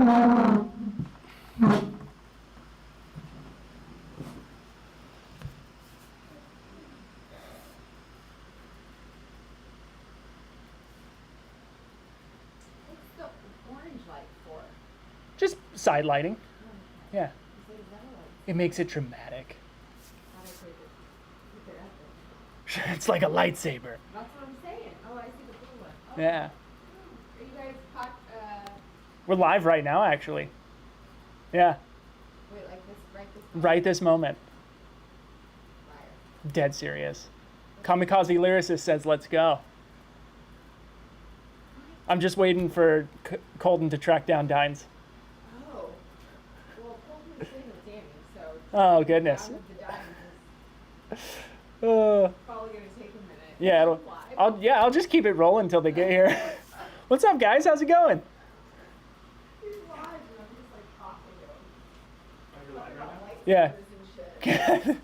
the orange light for? Just side lighting. Yeah. Is it yellow light? It makes it dramatic. How do I take it? It's like a lightsaber. That's what I'm saying. Oh, I see the blue one. Oh. Yeah. Are you guys We're live right now, actually. Yeah. wait, like this, Right this moment. Fire. Dead serious. Kamikaze Lyricist says, let's go. I'm just waiting for Colton to track down Dines. Oh. Well, Colton's sitting with Danny, so. Oh, goodness. Down with the diamonds is probably going to take a minute. Yeah, I'll just keep it rolling until they get here. What's up, guys? How's it going? He's live, and I'm just like talking to him. Yeah. And shit.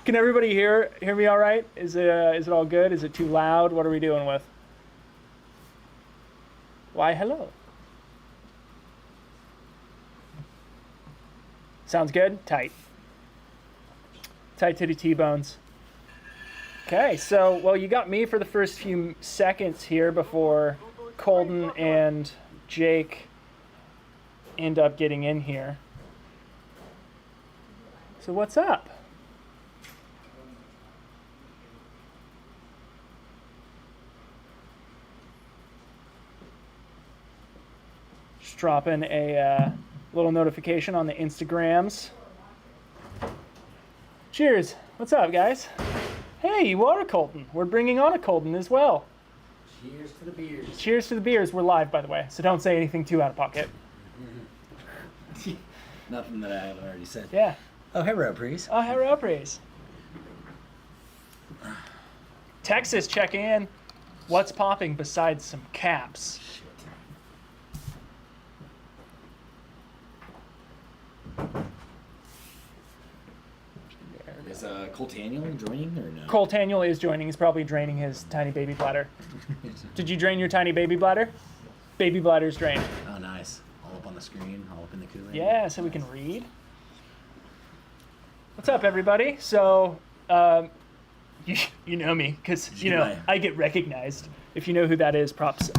Can everybody hear me all right? Is it all good? Is it too loud? What are we doing with? Why, hello. Sounds good? Tight. Tight to the T-bones. Okay, so, well, you got me for the first few seconds here before Colton and Jake end up getting in here. So what's up? Just dropping a little notification on the Instagrams. Cheers. What's up, guys? Hey, you are a Colton. We're bringing on a Colton as well. Cheers to the beers. Cheers to the beers. We're live, by the way, so don't say anything too out of pocket. Nothing that I haven't already said. Yeah. Oh, hey, Praise. Oh, hello, praise. Texas, check in. What's popping besides some caps? Is Coltaniel joining or no? Cole Taniel is joining. He's probably draining his tiny baby bladder. Did you drain your tiny baby bladder? Baby bladder's drained. Oh, nice. All up on the screen, all up in the cooler. Yeah, so we can read. What's up, everybody? So, you know me, because, I get recognized. If you know who that is, props.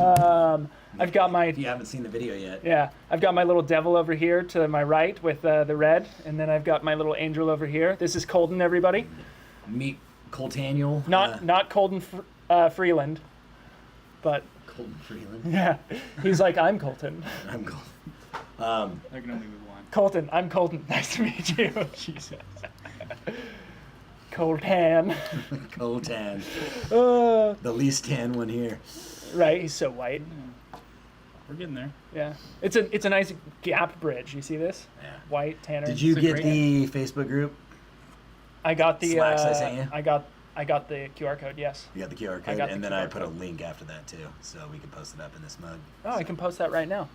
I've got my... If you haven't seen the video yet. Yeah, I've got my little devil over here to my right with the red, and then I've got my little angel over here. This is Colton, everybody. Meet Coltaniel. Not Colton Freeland, but... Colton Freeland? Yeah, he's like, I'm Colton. I'm Colton. There can only be one. Colton, I'm Colton. Nice to meet you. Jesus. Coltan. Coltan. The least tan one here. Right, he's so white. Yeah. We're getting there. Yeah, it's a nice gap bridge. You see this? Yeah. White tanner. Did you It's a get great the Facebook group? I got the. Slacks I sent you? I got the QR code. Yes. You got the QR I code, got the and then QR I put a code. link after that too, so we can post it up in this mug. Oh, I can post that right now.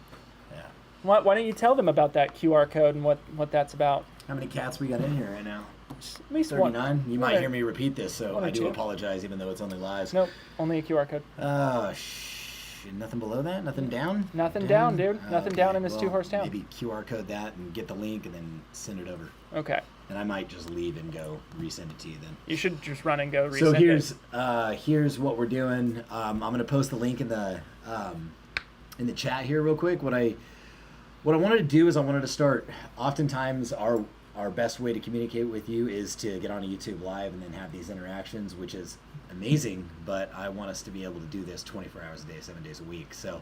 Yeah. Why don't you tell them about that QR code and what that's about? How many cats we got in here right now? At least one. 39. You One might or- hear me repeat this, so one or I do two. apologize, even though it's only live. Nope, only a QR code. Oh, nothing below that? Nothing down? Nothing down, dude. Nothing down in this two-horse town. Maybe QR code that and get the link and then send it over. Okay. And I might just leave and go resend it to you then. You should just run and go resend So it. here's what we're doing. I'm gonna post the link in the chat here real quick. What I wanted to do is I wanted to start. Oftentimes our best way to communicate with you is to get on a YouTube live and then have these interactions, which is amazing. But I want us to be able to do this 24 hours a day, 7 days a week. So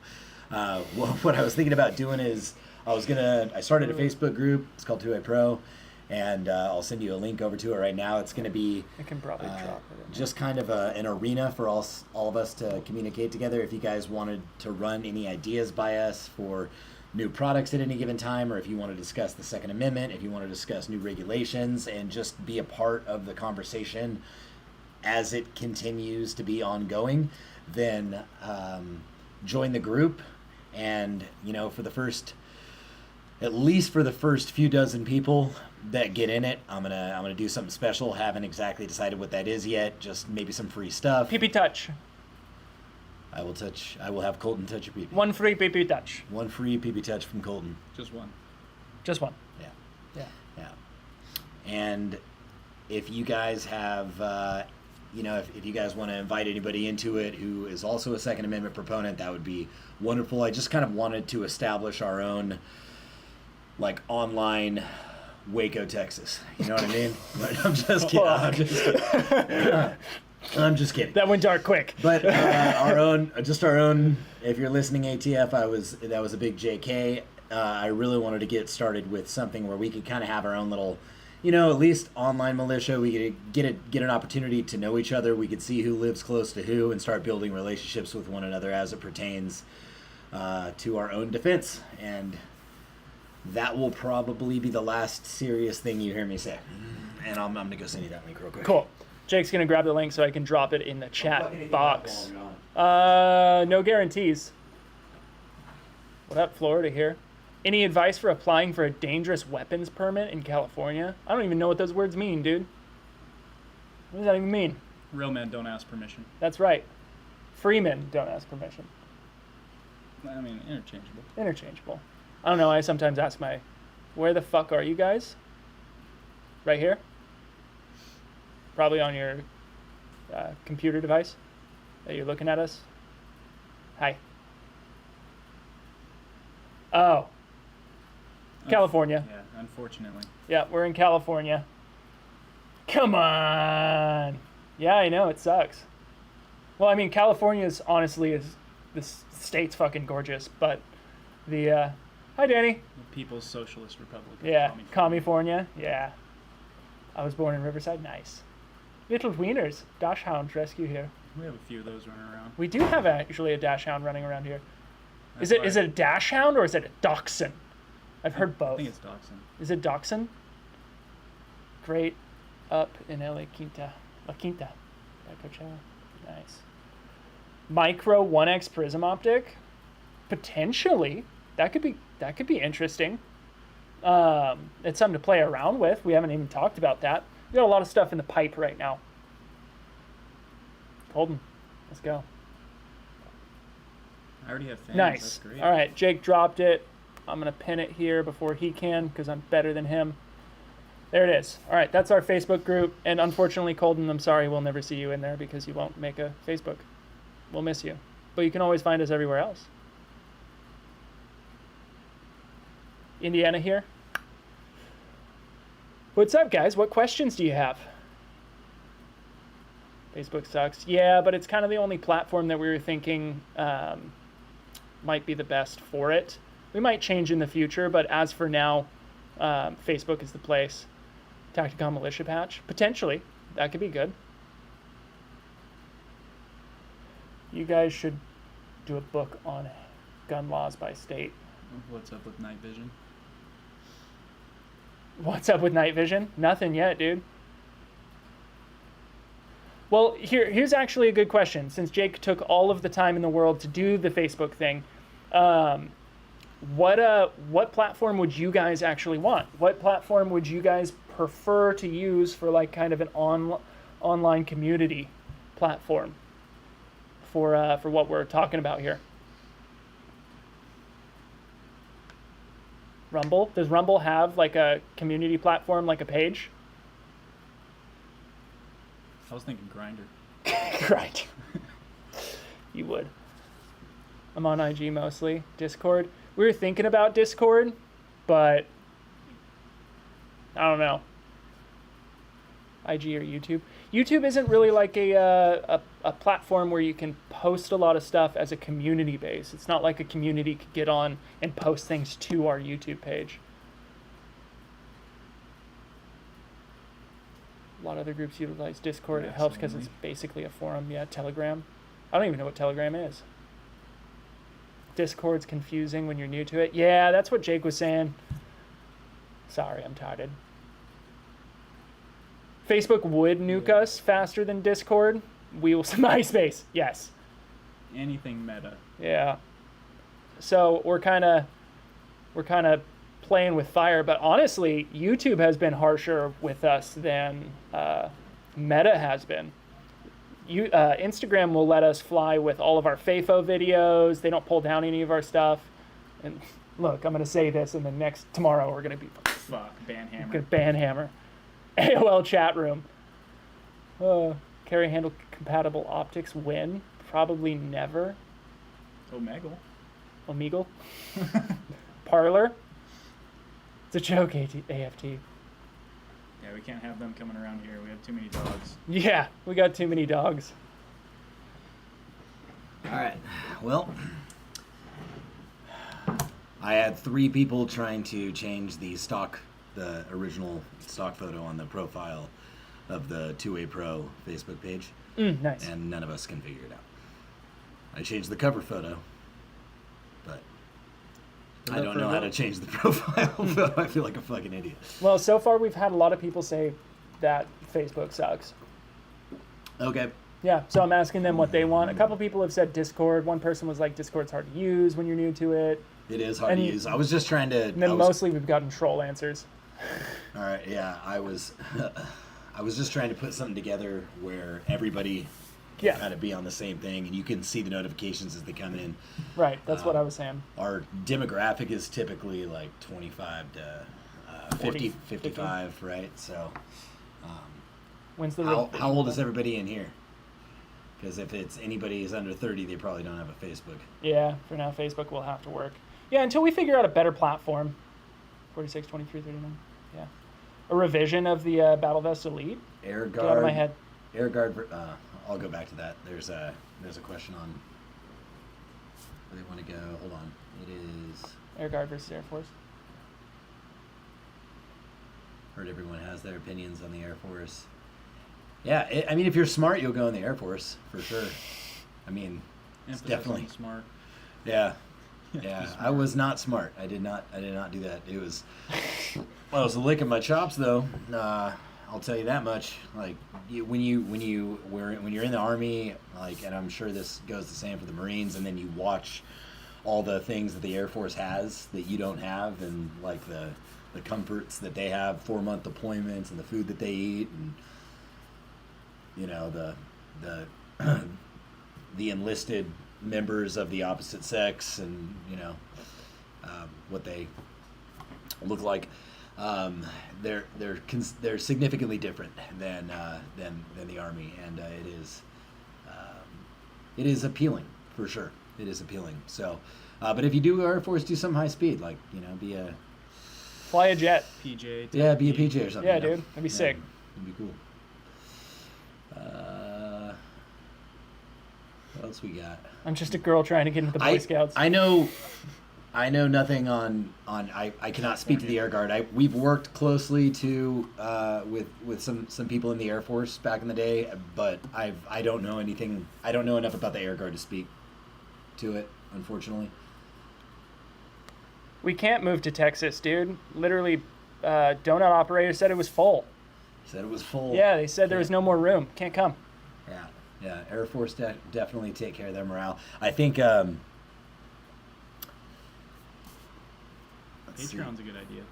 what I was thinking about doing is I started a Facebook group. It's called 2A Pro. And I'll send you a link over to it right now. It's going to be I can probably drop it. just kind of an arena for all of us to communicate together. If you guys wanted to run any ideas by us for new products at any given time, or if you want to discuss the Second Amendment, if you want to discuss new regulations and just be a part of the conversation as it continues to be ongoing, then join the group. And, at least for the first few dozen people that get in it, I'm gonna do something special. Haven't exactly decided what that is yet. Just maybe some free stuff. PP Touch. I will have Colton touch your pee-pee. One free pee-pee touch. One free pee-pee touch from Colton. Just one. Just one. Yeah. Yeah. Yeah. And if you guys have, if you guys want to invite anybody into it who is also a Second Amendment proponent, that would be wonderful. I just kind of wanted to establish our own, online Waco, Texas. You know what I mean? But I'm just kidding. I'm just kidding. That went dark quick. But our own. If you're listening, ATF, that was a big JK. I really wanted to get started with something where we could kind of have our own little, at least online militia. We could get an opportunity to know each other. We could see who lives close to who and start building relationships with one another as it pertains to our own defense. And that will probably be the last serious thing you hear me say. And I'm going to go send you that link real quick. Cool. Jake's going to grab the link so I can drop it in the chat box. No guarantees. What up, Florida here? Any advice for applying for a dangerous weapons permit in California? I don't even know what those words mean, dude. What does that even mean? Real men don't ask permission. That's right. Free men don't ask permission. I mean, interchangeable. Interchangeable. I don't know. I sometimes ask where the fuck are you guys? Right here? Probably on your computer device that you're looking at us. Hi. Oh. California. Yeah, unfortunately. Yeah, we're in California. Come on. Yeah, I know, it sucks. Well, I mean, California's honestly this state's fucking gorgeous, but the hi Danny. The People's Socialist Republic of Yeah, California. California. Yeah. I was born in Riverside. Nice. Little wieners. Dachshund rescue here. We have a few of those running around. We do have actually a dachshund running around here. That's Is it a dachshund or is it a dachshund? I've heard both. I think it's dachshund. Is it dachshund? Great up in La Quinta by Coachella. Nice. Micro 1x prism optic? Potentially. That could be interesting. It's something to play around with. We haven't even talked about that. We got a lot of stuff in the pipe right now. Colton, let's go. I already have fans. Nice. That's great. All right, Jake dropped it. I'm going to pin it here before he can because I'm better than him. There it is. All right, that's our Facebook group. And unfortunately, Colton, I'm sorry we'll never see you in there because you won't make a Facebook. We'll miss you. But you can always find us everywhere else. Indiana here. What's up, guys? What questions do you have? Facebook sucks. Yeah, but it's kind of the only platform that we were thinking might be the best for it. We might change in the future, but as for now, Facebook is the place. Tacticom Militia Patch. Potentially. That could be good. You guys should do a book on gun laws by state. What's up with night vision? What's up with night vision? Nothing yet, dude. Well, here's actually a good question. Since Jake took all of the time in the world to do the Facebook thing, what platform would you guys actually want? What platform would you guys prefer to use for like kind of an online community platform for what we're talking about here? Rumble? Does Rumble have like a community platform, like a page? I was thinking Grinder. Right. You would. I'm on IG mostly. Discord. We were thinking about Discord, but I don't know. IG or YouTube. YouTube isn't really like a platform where you can post a lot of stuff as a community base. It's not like a community could get on and post things to our YouTube page. A lot of other groups utilize Discord. Yeah, it helps because it's absolutely. basically a forum. Yeah, Telegram. I don't even know what Telegram is. Discord's confusing when you're new to it. Yeah, that's what Jake was saying. Sorry, I'm tired. Facebook would nuke us faster than Discord. We will MySpace. Yes. Anything meta. Yeah. So we're kind of playing with fire, but honestly, YouTube has been harsher with us than Meta has been. Instagram will let us fly with all of our FAFO videos. They don't pull down any of our stuff. And look, I'm gonna say this, and then tomorrow we're gonna be Fuck, banhammer. gonna ban Hammer. AOL chat room. Carry handle compatible optics win? Probably never. Omegle. Omegle. Parlor. It's a joke, AFT. Yeah, we can't have them coming around here. We have too many dogs. Yeah, we got too many dogs. All right. Well, I had 3 people trying to change the original stock photo on the profile of the 2A Pro Facebook page, Nice. and none of us can figure it out. I changed the cover photo, but I don't know how to change the profile photo. I feel like a fucking idiot. Well, so far we've had a lot of people say that Facebook sucks. Okay. Yeah, so I'm asking them what they want. A couple people have said Discord. One person was like, Discord's hard to use when you're new to it. It is hard to use. I was just trying to... And then mostly we've gotten troll answers. All right, yeah, I was just trying to put something together where everybody can kind of be on the same thing, and you can see the notifications as they come in. Right, that's what I was saying. Our demographic is typically like 25 to 50, 55, right? So, When's the how old is everybody in here? Because if it's anybody who's under 30, they probably don't have a Facebook. Yeah, for now Facebook will have to work. Yeah, until we figure out a better platform. 46, 23, 39. Yeah. A revision of the Battle Vest Elite. Air Guard. Get out of my head. Air Guard. I'll go back to that. There's a question on where they want to go. Hold on. It is. Air Guard versus Air Force. Heard everyone has their opinions on the Air Force. Yeah, I mean, if you're smart, you'll go in the Air Force for sure. I mean, it's definitely smart. Yeah, yeah. I was not smart. I did not do that. It was. Well, it was a lick of my chops, though. I'll tell you that much. Like when you're in the Army, like, and I'm sure this goes the same for the Marines, and then you watch all the things that the Air Force has that you don't have, and like the comforts that they have, 4-month deployments, and the food that they eat, and you know the enlisted members of the opposite sex, and you know what they look like. They're significantly different than the Army, and it is appealing for sure. It is appealing. So, but if you do Air Force, do some high speed, like be a Fly a jet. PJ. Yeah, be a PJ or something. Yeah, you know? dude. That'd be sick. It'd be cool. What else we got? I'm just a girl trying to get into the Boy Scouts. I know nothing on I cannot speak to the Air Guard. We've worked closely with some people in the Air Force back in the day, but I don't know anything. I don't know enough about the Air Guard to speak to it, unfortunately. We can't move to Texas, dude. Literally, donut operator said it was full. Said it was full. Yeah, they said there was no more room. Can't come. Yeah. Air Force definitely take care of their morale. I think. Patreon's a good idea.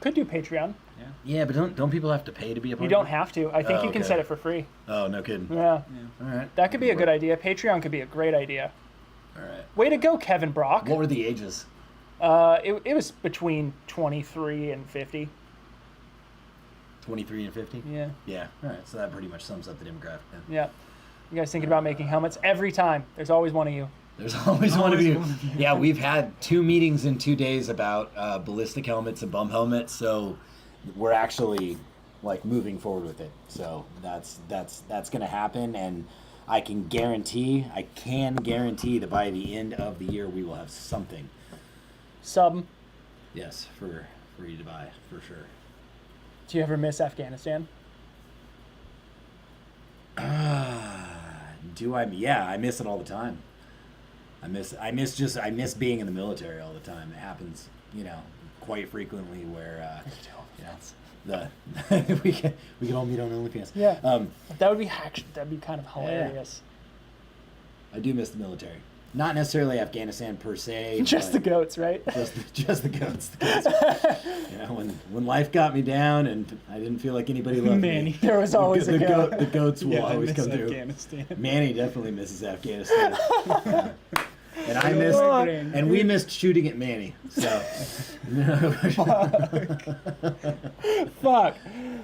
Could do Patreon. Yeah. Yeah, but don't people have to pay to be a part You of don't have to. I think you can okay. set it for free. Oh, no kidding. Yeah. All right. That could be a good idea. Patreon could be a great idea. All right. Way to go, Kevin Brock. What were the ages? It was between 23 and 50. 23 and 50? Yeah. Yeah. All right. So that pretty much sums up the demographic then. Yeah. You guys thinking about making helmets? Every time. There's always one of you. There's always one of you. Yeah, we've had 2 meetings in 2 days about ballistic helmets and bum helmets, so we're actually like moving forward with it. So that's going to happen, and I can guarantee that by the end of the year we will have something. Sub. Yes, for you to buy for sure. Do you ever miss Afghanistan? Do I? Yeah, I miss it all the time. I miss being in the military all the time. It happens, quite frequently where we can all meet on OnlyFans. Yeah. That'd be kind of hilarious. I do miss the military. not necessarily Afghanistan per se. Just the but goats, right? Just the goats. The goats. You know, when life got me down and I didn't feel like anybody loved Manny. me. There was always a goat. The goats will Yeah, I always miss come through. Afghanistan. Manny definitely misses Afghanistan. And I Oh, missed, my brain. and we missed shooting at Manny. So, Fuck.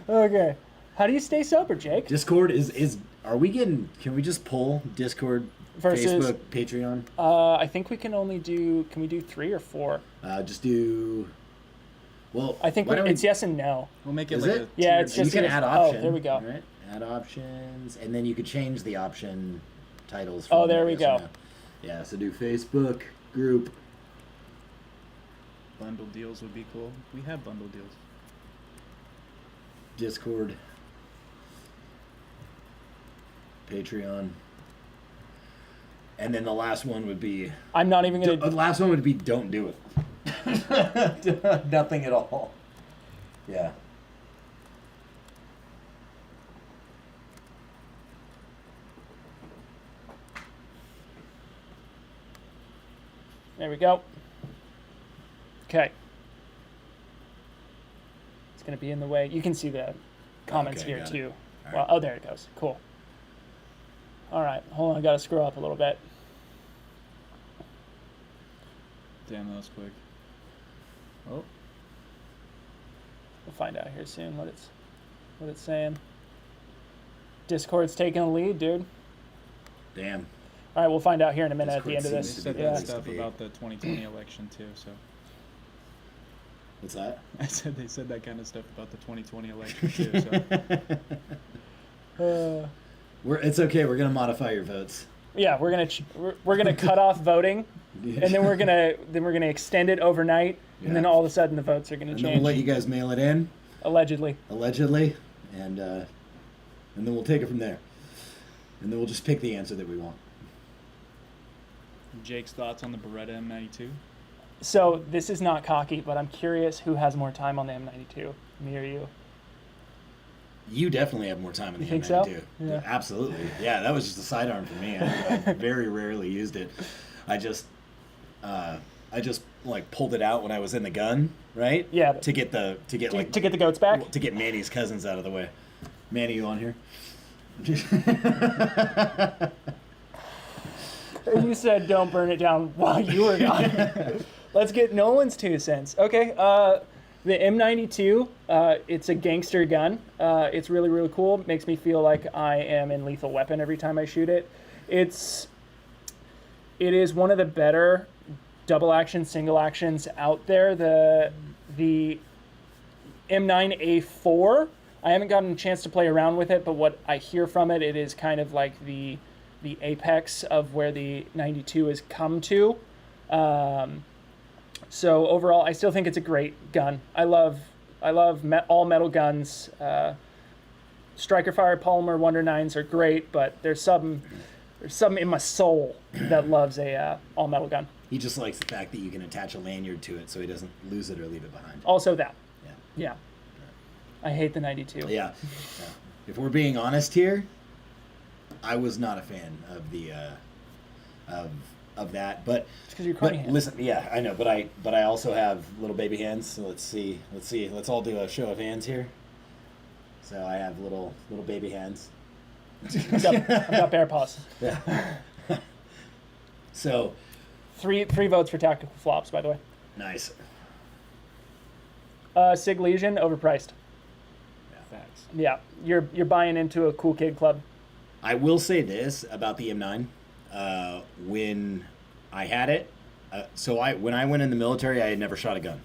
Okay. How do you stay sober, Jake? Discord is. Are we getting? Can we just pull Discord, Versus- Facebook, Patreon? I think we can only do. Can we do 3 or 4? Just do. Well, I think why don't it's yes and no. We'll make it Is like it? a Yeah, tiered it's You just can gonna- add oh, option. there we go. Right? Add options, and then you could change the option titles. Oh, from there we yes or go. no. Yeah, so do Facebook group. bundle deals would be cool. We have bundle deals. Discord, Patreon, and then the last one would be. I'm not even The gonna. last one would be don't do it. Nothing at all. Yeah. There we go. Okay. It's gonna be in the way. You can see the comments Okay, here got it. too. All Well, right. oh, there it goes. Cool. All right, hold on. I gotta scroll up a little bit. Damn, that was quick. Oh, We'll find out here soon what it's saying. Discord's taking the lead, dude. Damn. All right, we'll find out here in a minute at the Discord end of they seems this. to said be Yeah. that the stuff be. about the 2020 election too. So What's that? I said they said that kind of stuff about the 2020 election too. So It's okay. We're gonna modify your votes. Yeah, we're gonna cut off voting, and then we're gonna extend it overnight, and then Yeah. all of a sudden the votes are gonna And then change. we'll let you guys mail it in, Allegedly. allegedly, and then we'll take it from there. And then we'll just pick the answer that we want. Jake's thoughts on the Beretta M92? So this is not cocky, but I'm curious who has more time on the M92, me or you? You definitely have more time in the You think so? M92. Yeah. Absolutely. Yeah, that was just a sidearm for me. I very rarely used it. I just like pulled it out when I was in the gun, right? Yeah. To get the To get the goats back? to get Manny's cousins out of the way. Manny, you on here? And you said don't burn it down while you were gone. Let's get Nolan's 2 cents. Okay, the M92, it's a gangster gun. It's really, really cool. Makes me feel like I am in Lethal Weapon every time I shoot it. It is one of the better double action, single actions out there. The M9A4, I haven't gotten a chance to play around with it, but what I hear from it, it is kind of like the apex of where the 92 has come to. So overall, I still think it's a great gun. I love all metal guns. Striker Fire Polymer Wonder 9s are great, but there's some in my soul that loves a all metal gun. He just likes the fact that you can attach a lanyard to it so he doesn't lose it or leave it behind. Also that. Yeah. Yeah. I hate the 92. Yeah. If we're being honest here, I was not a fan of the of that, but It's because you're crummy hands. listen, yeah, I know, but I also have little baby hands. So let's all do a show of hands here. So I have little baby hands. I've got bear paws. Yeah. So Three votes for tactical flops, by the way. nice. Sig Legion, overpriced. Facts. Yeah, you're buying into a cool kid club. I will say this about the M9. When I had it, when I went in the military, I had never shot a gun.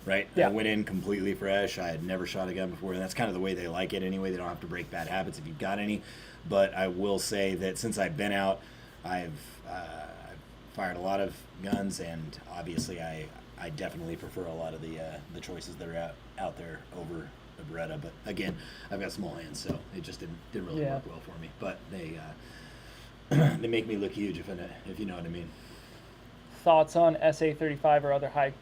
Right? Yeah. I went in completely fresh. I had never shot a gun before, and that's kind of the way they like it anyway. They don't have to break bad habits if you've got any. But I will say that since I've been out, I've fired a lot of guns, and obviously I definitely prefer a lot of the choices that are out there over the Beretta. But again, I've got small hands, so it just didn't really Yeah. work well for me. But they they make me look huge if you know what I mean. Thoughts on SA-35 or other high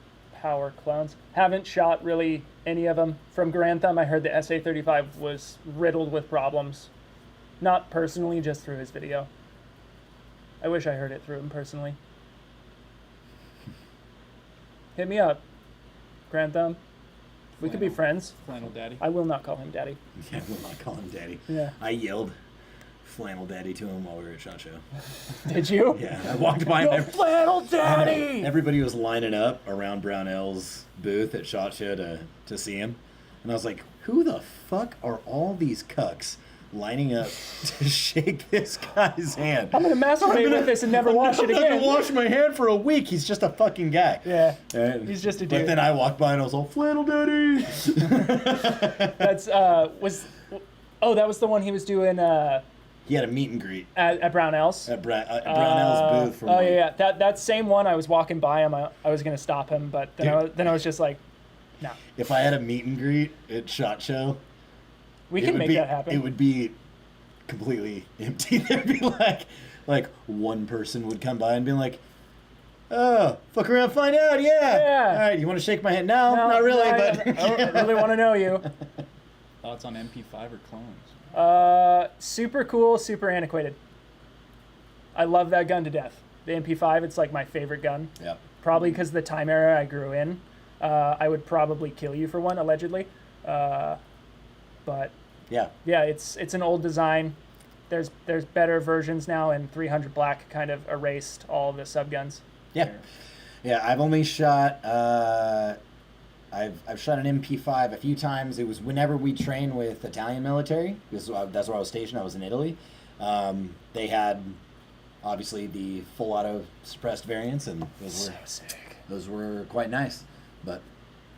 power clones? Haven't shot really any of them. From Grantham, I heard the SA-35 was riddled with problems. Not personally, just through his video. I wish I heard it through him personally. Hit me up, Grand Thumb. We could be friends. Flannel Daddy. I will not call him daddy. Yeah, we'll not call him daddy. Yeah. I yelled flannel daddy to him while we were at SHOT Show. Did you? Yeah, I walked by Yo, him. flannel daddy! Everybody was lining up around Brownell's booth at SHOT Show to see him. And I was like, who the fuck are all these cucks lining up to shake this guy's hand? I'm gonna masturbate with this and never wash it I'm not again. gonna wash my hand for a week. He's just a fucking guy. Yeah. And- He's just a But dude. then I walked by and I was all, flannel daddy. That's that was the one he was doing He had a meet and greet at Brownell's. at Brownell's booth. From Oh yeah. That same one. I was walking by him. I was gonna stop him, but then I was just like, no. If I had a meet and greet at SHOT Show, We it can would make be- that happen. It would be completely empty. There'd be like one person would come by and be like, "Oh, fuck around, find out, yeah. Yeah. All right, you want to shake my hand? No, No, not really, no, but I don't really want to know you. Thoughts on MP5 or clones? Super cool, super antiquated. I love that gun to death. The MP5, it's like my favorite gun. Yep. Probably because of the time era I grew in. I would probably kill you for one, allegedly. But Yeah. yeah, it's an old design. There's better versions now, and 300 Black kind of erased all the subguns. Yeah. Yeah, I've only shot I've shot an MP5 a few times. It was whenever we trained with Italian military, because that's where I was stationed. I was in Italy. They had obviously the full auto suppressed variants, and sick. those were quite nice. But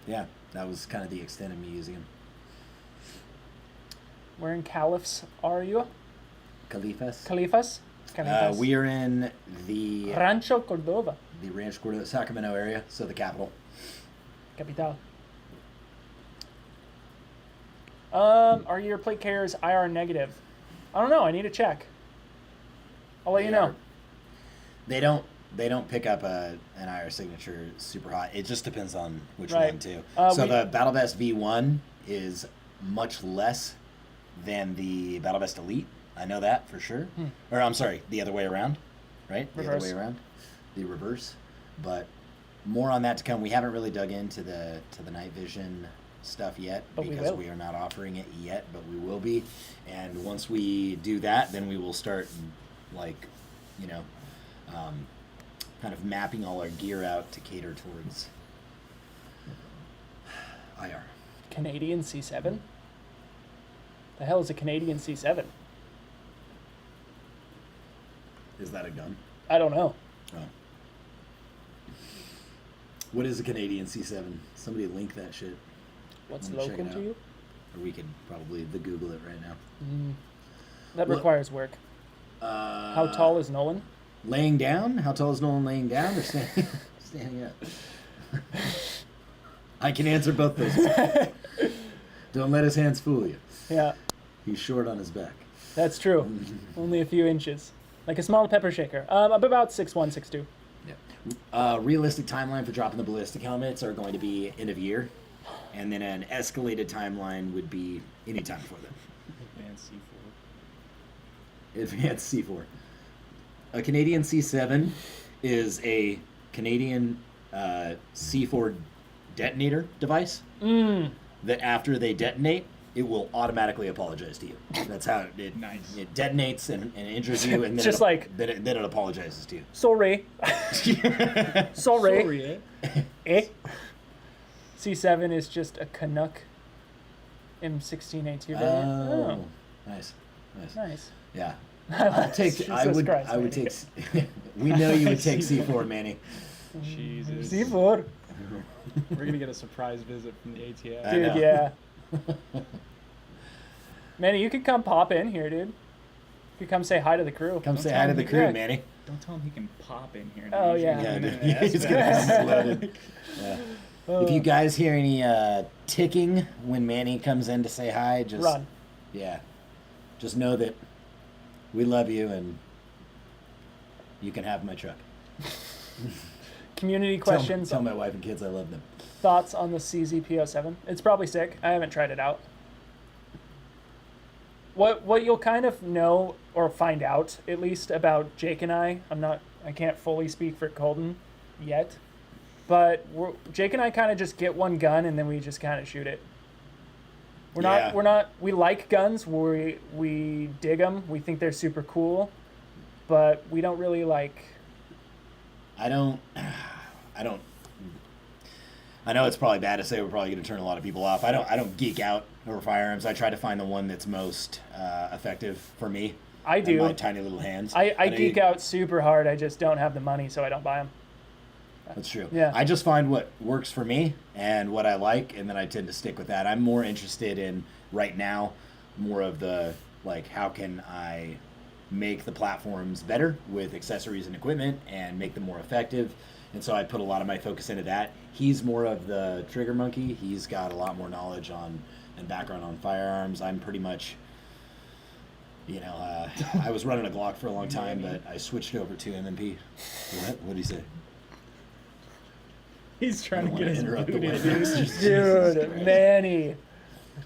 yeah, that was kind of the extent of me using them. Where in Caliphs are you? Califas. Califas? Califas. We are in the Rancho Cordova, Rancho Cordova, Sacramento area, so the capital. capital. Are your plate carriers IR negative? I don't know. I need to check. I'll let you know. They don't pick up an IR signature super hot. It just depends on which Right. one too. We- The Battle Vest V1 is much less than the Battle Vest Elite. I know that for sure. Or I'm sorry, the other way around, right? The Reverse. other way around, the reverse. But more on that to come. We haven't really dug into the night vision stuff yet But we because will. we are not offering it yet, but we will be. And once we do that, then we will start like, you know, kind of mapping all our gear out to cater towards IR. Canadian C7? The hell is a Canadian C7? Is that a gun? I don't know. Oh. What is a Canadian C7? Somebody link that shit. What's I'm gonna check local it to out. you? Or we could probably Google it right now. That What- requires work. How tall is Nolan? Laying down? How tall is Nolan laying down or standing, standing up? I can answer both those. Don't let his hands fool you. Yeah, He's short on his back. that's true. Only a few inches. Like a small pepper shaker. I'm about 6'1", 6'2". Yeah. Realistic timeline for dropping the ballistic helmets are going to be end of year. And then an escalated timeline would be any time before that. Advanced C4. Advanced C4. A Canadian C7 is a Canadian C4 detonator device that after they detonate, it will automatically apologize to you. That's how it Nice. It detonates and injures you, and then Just then it apologizes to you. Sorry. Sorry. Sorry, Eh? C7 is just a Canuck M16A2 variant. Oh, nice. Nice. Yeah. I'll take. Jesus I would. Christ, I would Manny. take. We know you would take C4, Manny. Jesus. C4. We're gonna get a surprise visit from the ATF. I Dude, know. yeah. Manny, you could come pop in here, dude. You could come say hi to the crew. Come Don't say tell hi to me the crew, yeah. Manny. Don't tell him he can pop in here. Oh, He's yeah. gonna Yeah, come dude. in and He's ask gonna us. be loaded. Yeah. If you guys hear any ticking when Manny comes in to say hi, just Run. Yeah, just know that we love you and you can have my truck. Community Tell- questions. Tell my wife and kids I love them. Thoughts on the CZP07? It's probably sick. I haven't tried it out. what you'll kind of know or find out at least about Jake and I can't fully speak for Colton yet, but Jake and I kind of just get one gun and then we just kind of shoot it. We like guns, we dig them, we think they're super cool, but we don't really like. I know it's probably bad to say, we're probably going to turn a lot of people off. I don't geek out over firearms. I try to find the one that's most effective for me. I do. My tiny little hands. I geek out super hard. I just don't have the money, so I don't buy them. That's true. Yeah. I just find what works for me and what I like, and then I tend to stick with that. I'm more interested in, right now, more of the, like, how can I make the platforms better with accessories and equipment and make them more effective. And so I put a lot of my focus into that. He's more of the trigger monkey. He's got a lot more knowledge on and background on firearms. I'm pretty much, I was running a Glock for a long time, but I switched over to M&P. What did he say? He's trying to get his interrupt the boot in. wedding. Dude, Manny.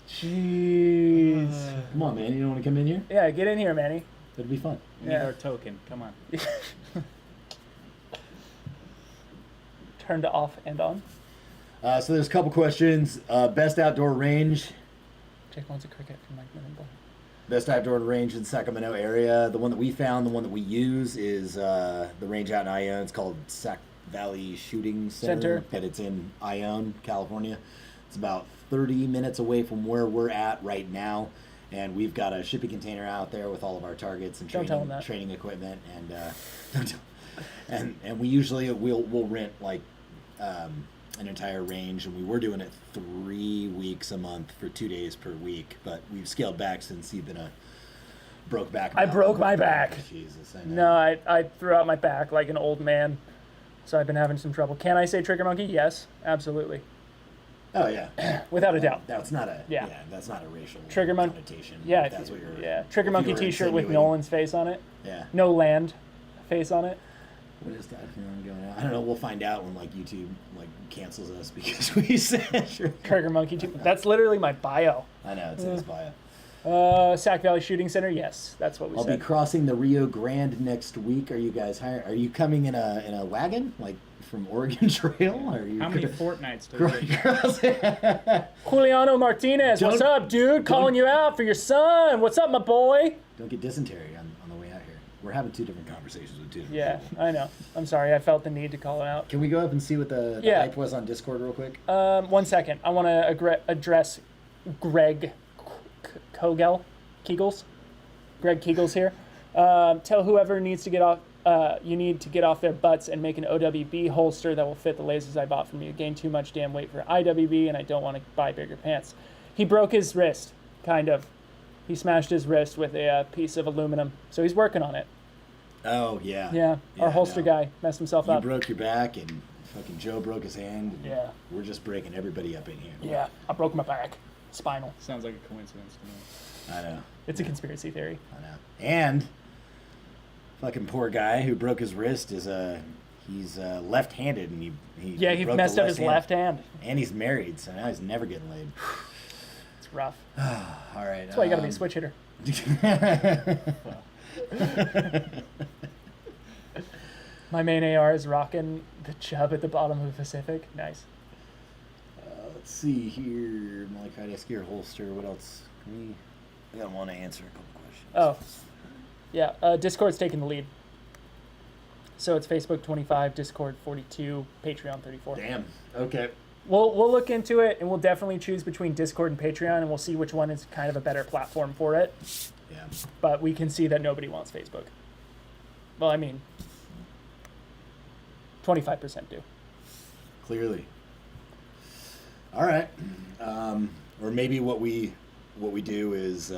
Jeez. Come on, man. You don't want to come in here? Yeah, get in here, Manny. It'd be fun. We need our token. Come on. Turn to off and on. So there's a couple questions. Best outdoor range. Jake wants a cricket from Mike Mendenball. Best outdoor range in Sacramento area. The one that we found, the one that we use is the range out in Ione. It's called Sac Valley Shooting Center. But it's in Ione, California. It's about 30 minutes away from where we're at right now. And we've got a shipping container out there with all of our targets and training equipment. And we usually we'll rent like an entire range, and we were doing it 3 weeks a month for 2 days per week, but we've scaled back since you've been broke back. I broke my back. Jesus, I know. No, I threw out my back like an old man, so I've been having some trouble. Can I say trigger monkey? Yes, absolutely. Oh yeah, without a doubt. That's not a that's not a racial trigger monkey connotation. Yeah, that's what you're. Yeah, trigger monkey T-shirt with Nolan's face on it. Yeah. No land face on it. What is that feeling going on? I don't know. We'll find out when like YouTube like cancels us because we said trigger monkey. That's literally my bio. I know, it's in his bio. Sac Valley Shooting Center. Yes, that's what we said. I'll be crossing the Rio Grande next week. Are you guys Are you coming in a wagon like from Oregon Trail? Are you How many fortnights do we get? Juliano Martinez, what's up, dude? Calling you out for your son. What's up, my boy? Don't get dysentery on the way out here. We're having two different conversations with two different people. I know. I'm sorry. I felt the need to call it out. Can we go up and see what the hype was on Discord real quick? 1 second. I want to address Greg Kegels. Greg Kegels here. Tell whoever needs to get off. You need to get off their butts and make an OWB holster that will fit the lasers I bought from you. Gain too much damn weight for IWB, and I don't want to buy bigger pants. He broke his wrist, kind of. He smashed his wrist with a piece of aluminum, so he's working on it. Oh, yeah. Yeah, our holster guy messed himself up. You broke your back, and fucking Joe broke his hand. Yeah. We're just breaking everybody up in here. Yeah, I broke my back. Spinal. Sounds like a coincidence to me. I know. It's a conspiracy theory. I know. And fucking poor guy who broke his wrist is he's left-handed, and he broke messed the up his left hand. And he's married, so now he's never getting laid. It's rough. All right. That's why you got to be a switch hitter. My main AR is rocking the chub at the bottom of the Pacific. Nice. Let's see here. Malachi Gear holster. What else? I want to answer a couple questions. Oh, yeah. Discord's taking the lead. So it's Facebook 25, Discord 42, Patreon 34. Damn. Okay. We'll look into it, and we'll definitely choose between Discord and Patreon, and we'll see which one is kind of a better platform for it. Yeah. But we can see that nobody wants Facebook. Well, I mean, 25% do. Clearly. All right. Or maybe what we do is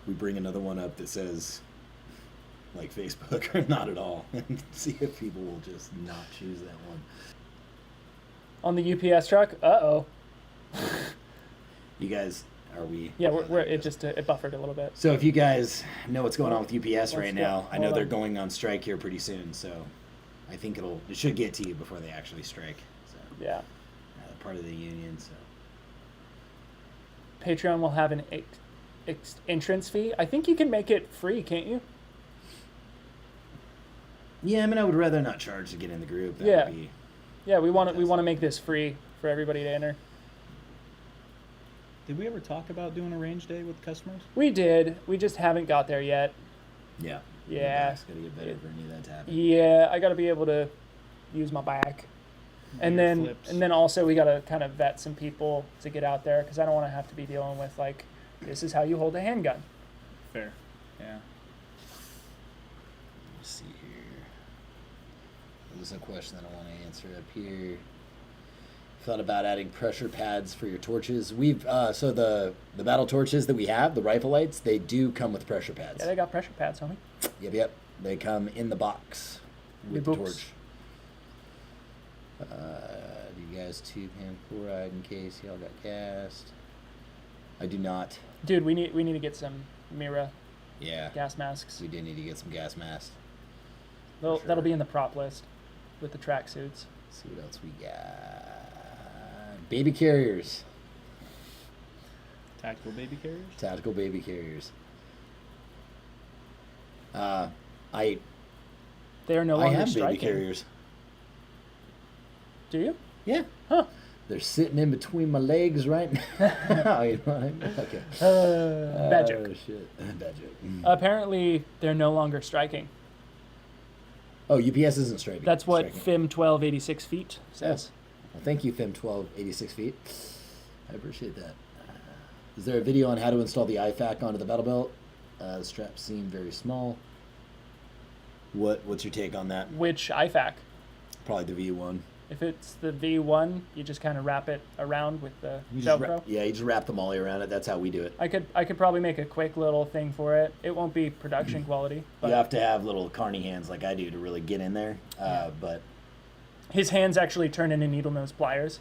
we bring another one up that says like Facebook or not at all, and see if people will just not choose that one. On the UPS truck? Uh-oh. You guys, are we? Yeah, it buffered a little bit. So if you guys know what's going on with UPS right now, I know hold they're on. going on strike here pretty soon, so I think it should get to you before they actually strike. So Yeah. part of the union, so Patreon will have entrance fee. I think you can make it free, can't you? Yeah, I mean, I would rather not charge to get in the group. That Yeah. would be, Yeah, we want to make this free for everybody to enter. Did we ever talk about doing a range day with customers? We did. We just haven't got there yet. yeah. Yeah. It's got to get better for any of that to happen. Yeah, I got to be able to use my back. And Gear then flips. and then also we got to kind of vet some people to get out there because I don't want to have to be dealing with like, this is how you hold a handgun. Fair. Yeah. Let's see here. There's a question that I want to answer up here. Thought about adding pressure pads for your torches. We've so the battle torches that we have, the rifle lights, they do come with pressure pads. Yeah, they got pressure pads, homie. Yep. They come in the box with the box. torch. Do you guys tube hand chloride in case y'all got gassed? I do not. Dude, we need to get some Mira Yeah. gas masks. We do need to get some gas masks. That'll sure. be in the prop list with the tracksuits. See what else we got. Baby carriers. Tactical baby carriers? Tactical baby carriers. I They are no I longer have striking. baby carriers. Do you? Yeah. Huh. They're sitting in between my legs right now. You know what I mean? Okay. Bad joke. Oh, shit. Bad joke. Apparently, they're no longer striking. Oh, UPS isn't striking. That's what striking. FIM 1286 feet says. Well, thank you, FIM 1286 feet. I appreciate that. Is there a video on how to install the IFAC onto the battle belt? The straps seem very small. What's your take on that? Which IFAC? Probably the V1. If it's the V1, you just kind of wrap it around with the You just Velcro. you just wrap the molly around it. That's how we do it. I could probably make a quick little thing for it. It won't be production quality, but You have to have little carny hands like I do to really get in there. But his hands actually turn into needle nose pliers.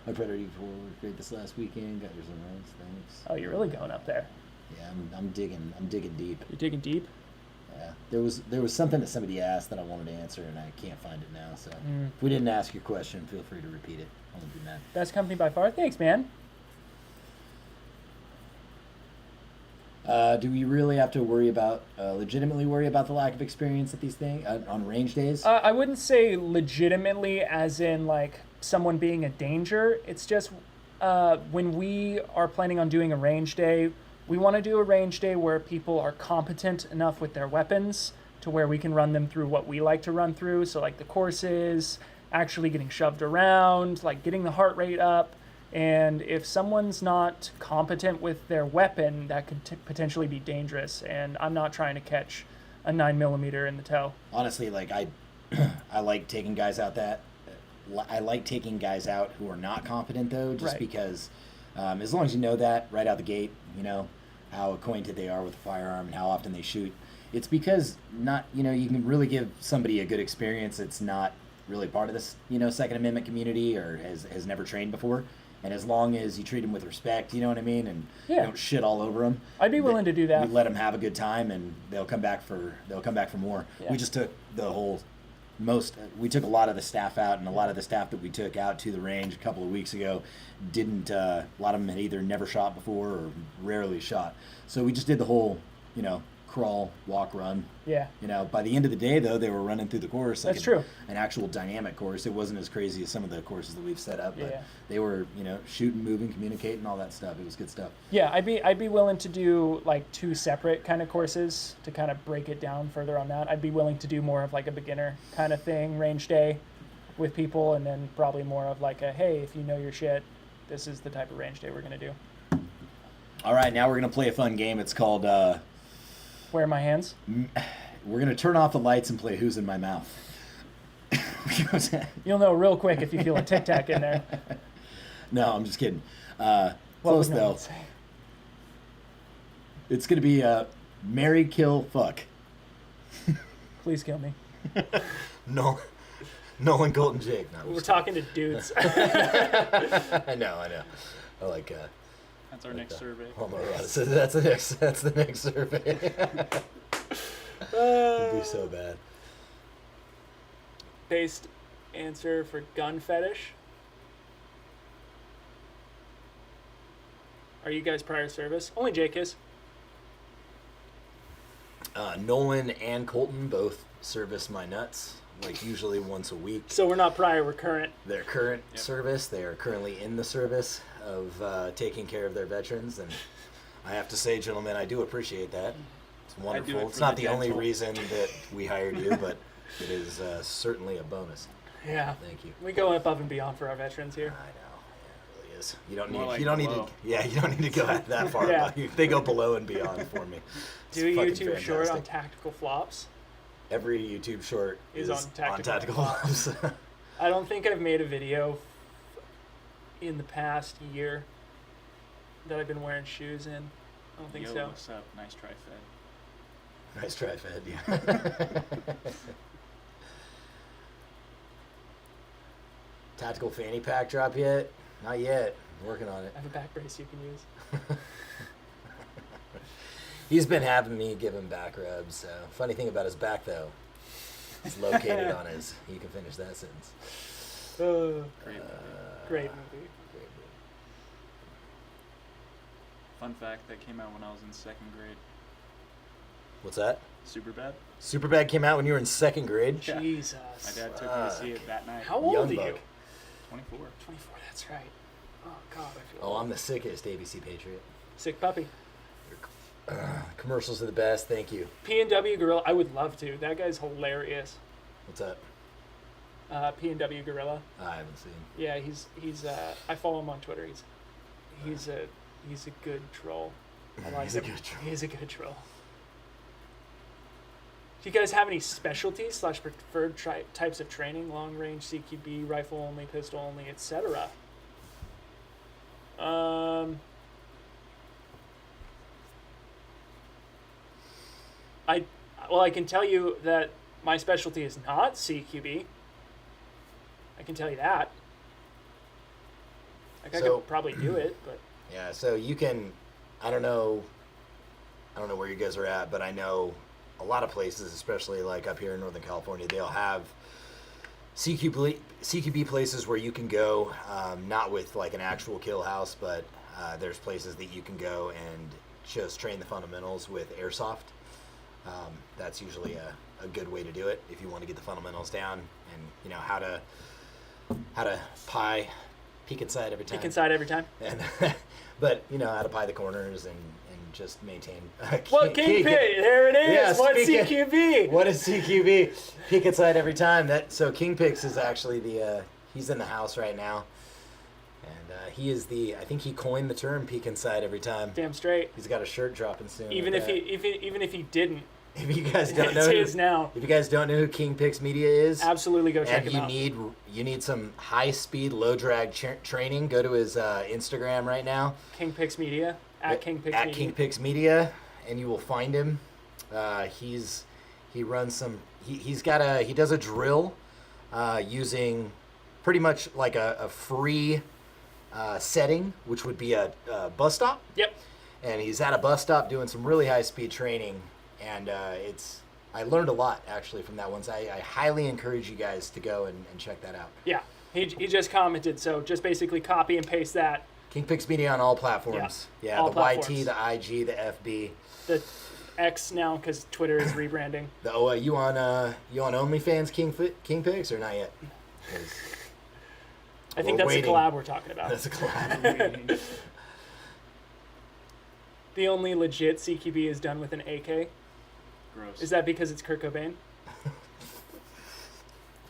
I predator you for great this last weekend. Got yours on rights. Thanks. Oh, you're really going up there. Yeah, I'm digging deep. You're digging deep. Yeah, there was something that somebody asked that I wanted to answer, and I can't find it now. So Mm. if we didn't ask your question, feel free to repeat it. I won't be mad. Best company by far. Thanks, man. Do we really have to legitimately worry about the lack of experience at these things on range days? I wouldn't say legitimately as in like someone being a danger. It's just when we are planning on doing a range day, we want to do a range day where people are competent enough with their weapons to where we can run them through what we like to run through. So like the courses, actually getting shoved around, like getting the heart rate up. And if someone's not competent with their weapon, that could potentially be dangerous. And I'm not trying to catch a 9mm in the toe. Honestly, like I like taking guys out I like taking guys out who are not competent though, just Right. because as long as you know that right out the gate, you know how acquainted they are with a firearm and how often they shoot. It's because you can really give somebody a good experience that's not really part of this, Second Amendment community or has never trained before. And as long as you treat them with respect, you know what I mean, and Yeah. you don't shit all over them, I'd be willing to do that. You let them have a good time, and they'll come back for more. Yeah. We just took we took a lot of the staff out, and a lot of the staff that we took out to the range a couple of weeks ago didn't. A lot of them had either never shot before or rarely shot. So we just did the whole, crawl, walk, run. Yeah. By the end of the day, though, they were running through the course. That's true. An actual dynamic course. It wasn't as crazy as some of the courses that we've set up, but Yeah. they were, shooting, moving, communicating, all that stuff. It was good stuff. Yeah, I'd be willing to do like two separate kind of courses to kind of break it down further on that. I'd be willing to do more of like a beginner kind of thing, range day with people, and then probably more of like a, hey, if you know your shit, this is the type of range day we're going to do. All right, now we're going to play a fun game. It's called... Where are my hands? We're going to turn off the lights and play Who's in My Mouth. You'll know real quick if you feel a tic tac in there. No, I'm just kidding. What Close, would no though. one say? It's going to be marry, kill, fuck. Please kill me. No. Nolan, Colton, Jake. No, We're talking to dudes. I know. I like... That's our next survey. So that's the next survey. It'd be so bad. Based answer for gun fetish. Are you guys prior service? Only Jake is. Nolan and Colton both service my nuts, like usually once a week. So we're not prior, we're current. Their current service, they are currently in the service of taking care of their veterans, and I have to say, gentlemen, I do appreciate that. It's wonderful. It's not the only reason that we hired you, but it is certainly a bonus. Yeah. Thank you. We go above and beyond for our veterans here. I know. Yeah, it really is. You don't More need. like You don't below. need to. Yeah, you don't need to go that far. Yeah. They go below and beyond for me. It's Do a fucking YouTube short on fantastic. tactical flops. Every YouTube short Is is on tactical tactical flops. flops. I don't think I've made a video in the past year that I've been wearing shoes in. I don't think Yo, so. what's up? Nice try, Fed. Nice try, Fed. Yeah. Tactical fanny pack drop yet? Not yet. I'm working on it. I have a back brace you can use. He's been having me give him back rubs. So funny thing about his back though, it's located on his. You can finish that sentence. Great movie. Great movie. Great movie. Fun fact, that came out when I was in 2nd grade. What's that? Superbad. Superbad came out when you were in 2nd grade. Yeah. Jesus. My dad took me to see it that night. How old Young are you? buck. 24. 24, that's right. Oh, God, I feel Oh, old. I'm the sickest ABC Patriot. Sick puppy. Commercials are the best. Thank you. P&W Gorilla, I would love to. That guy's hilarious. What's up? P&W Gorilla. I haven't seen. Yeah, he's I follow him on Twitter. He's a good troll. I like He's a him. good troll. He's a good troll. Do you guys have any specialties / preferred types of training? Long range, CQB, rifle only, pistol only, etc. I can tell you that my specialty is not CQB. I can tell you that. Like I So- could probably do it, but Yeah, so you can. I don't know where you guys are at, but I know a lot of places, especially like up here in Northern California, they'll have CQB places where you can go, not with like an actual kill house, but there's places that you can go and just train the fundamentals with airsoft. That's usually a good way to do it if you want to get the fundamentals down and you know how to peek inside every time. peek inside every time. And but you know how to pie the corners and just maintain. Well, King Pit, there it is. Yeah, What's speaking- CQB? What is CQB? Peek inside every time. So King Pix is actually he's in the house right now, and he is I think he coined the term peek inside every time. Damn straight. He's got a shirt dropping soon. Even with if that. even if he didn't, if you guys don't know it's his now. if you guys don't know who King Pix Media is, Absolutely go check and him out. you need some high speed, low drag training, go to his Instagram right now. King Pix Media at King Pix at Media. King Pix Media, and you will find him. He runs some. He does a drill using pretty much like a free setting, which would be a bus stop. Yep. And he's at a bus stop doing some really high speed training, and I learned a lot actually from that one. So I highly encourage you guys to go and check that out. Yeah. He just commented, so just basically copy and paste that. King Pix Media on all platforms. Yeah, all the platforms. YT, the IG, the FB. The X now because Twitter is rebranding. You on OnlyFans King Pix or not yet? 'Cause I think we're that's waiting. the collab we're talking about. That's a collab. The only legit CQB is done with an AK. Gross. Is that because it's Kurt Cobain?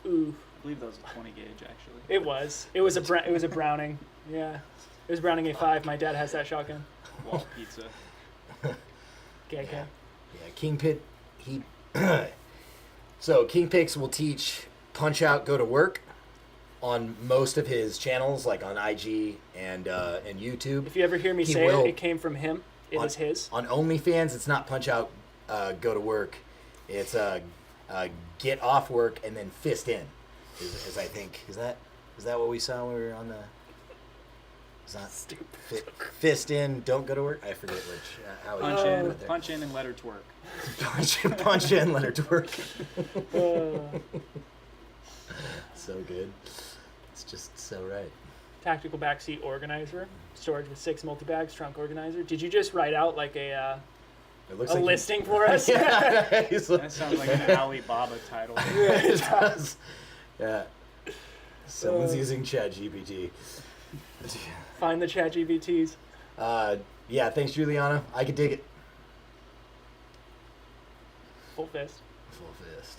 Ooh, I believe that was a 20 gauge, actually. it was. It was a Browning. Yeah, it was Browning A5. My dad has that shotgun. Wall pizza. KK. Yeah, King Pit. So King Pix will teach Punch Out, Go to Work on most of his channels, like on IG and YouTube. If you ever hear me He say will- it came from him. It was his. On OnlyFans, it's not Punch Out, Go to Work. It's get off work and then fist in. Is I think is that what we saw when we were on the? Is that Stupid. Fist in, don't go to work. I forget which. How we Punch put in, it there. punch in, and let her twerk. punch in, let her twerk. Uh, So good. It's just so right. tactical backseat organizer, storage with 6 multi-bags, trunk organizer. Did you just write out like a It looks a like listing for us? Yeah. He's like- That sounds like an Alibaba title. it does. Yeah. Someone's Uh, using ChatGPT. Find the ChatGPTs. Yeah, thanks, Juliana. I could dig it. Full fist. Full fist.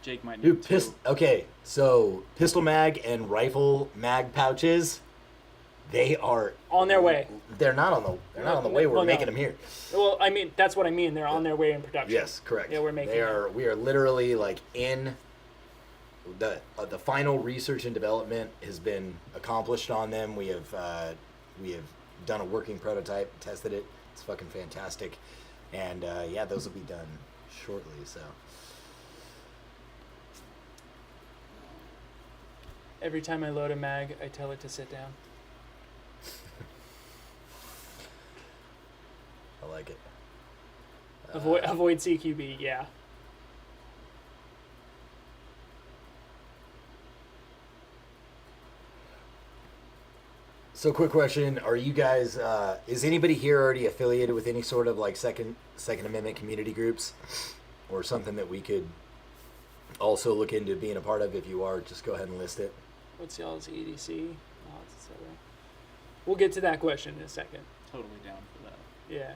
Jake might Dude, need two. okay, so pistol mag and rifle mag pouches, they are On their way. They're not on the way. We're Well, no. making them here. Well, I mean, that's what I mean. They're on their way in production. Yes, correct. Yeah, we're making They them. are. We are literally like in the final research and development has been accomplished on them. We have done a working prototype, tested it. It's fucking fantastic, and yeah, those will be done shortly. So Every time I load a mag, I tell it to sit down. I like it. Avoid CQB, yeah. So, quick question: are you guys? Is anybody here already affiliated with any sort of like Second Amendment community groups, or something that we could also look into being a part of? If you are, just go ahead and list it. What's y'all's EDC? Mods, etc. We'll get to that question in a second. Totally down for that. Yeah.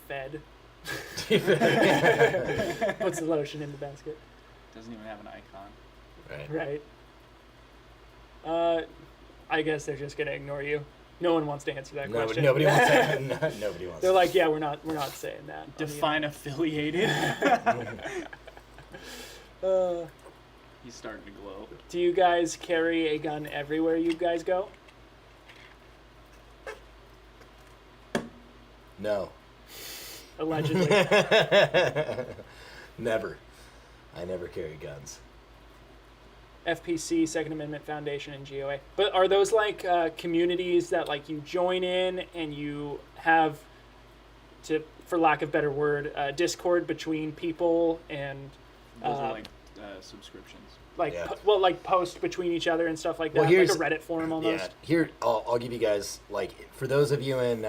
Fed. Puts the lotion in the basket. Doesn't even have an icon. Right. Right. I guess they're just gonna ignore you. No one wants to answer that question. Nobody wants that. Nobody wants. They're like, yeah, we're not saying that. on the Define affiliated. He's starting to glow. Do you guys carry a gun everywhere you guys go? No. Allegedly. Never. I never carry guns. FPC, Second Amendment Foundation, and GOA. But are those like communities that like you join in and you have, to, for lack of better word, discord between people and Those are like subscriptions. like Yeah. like post between each other and stuff like that, Well, like a here's- Reddit forum almost. Yeah. Here, I'll give you guys like for those of you in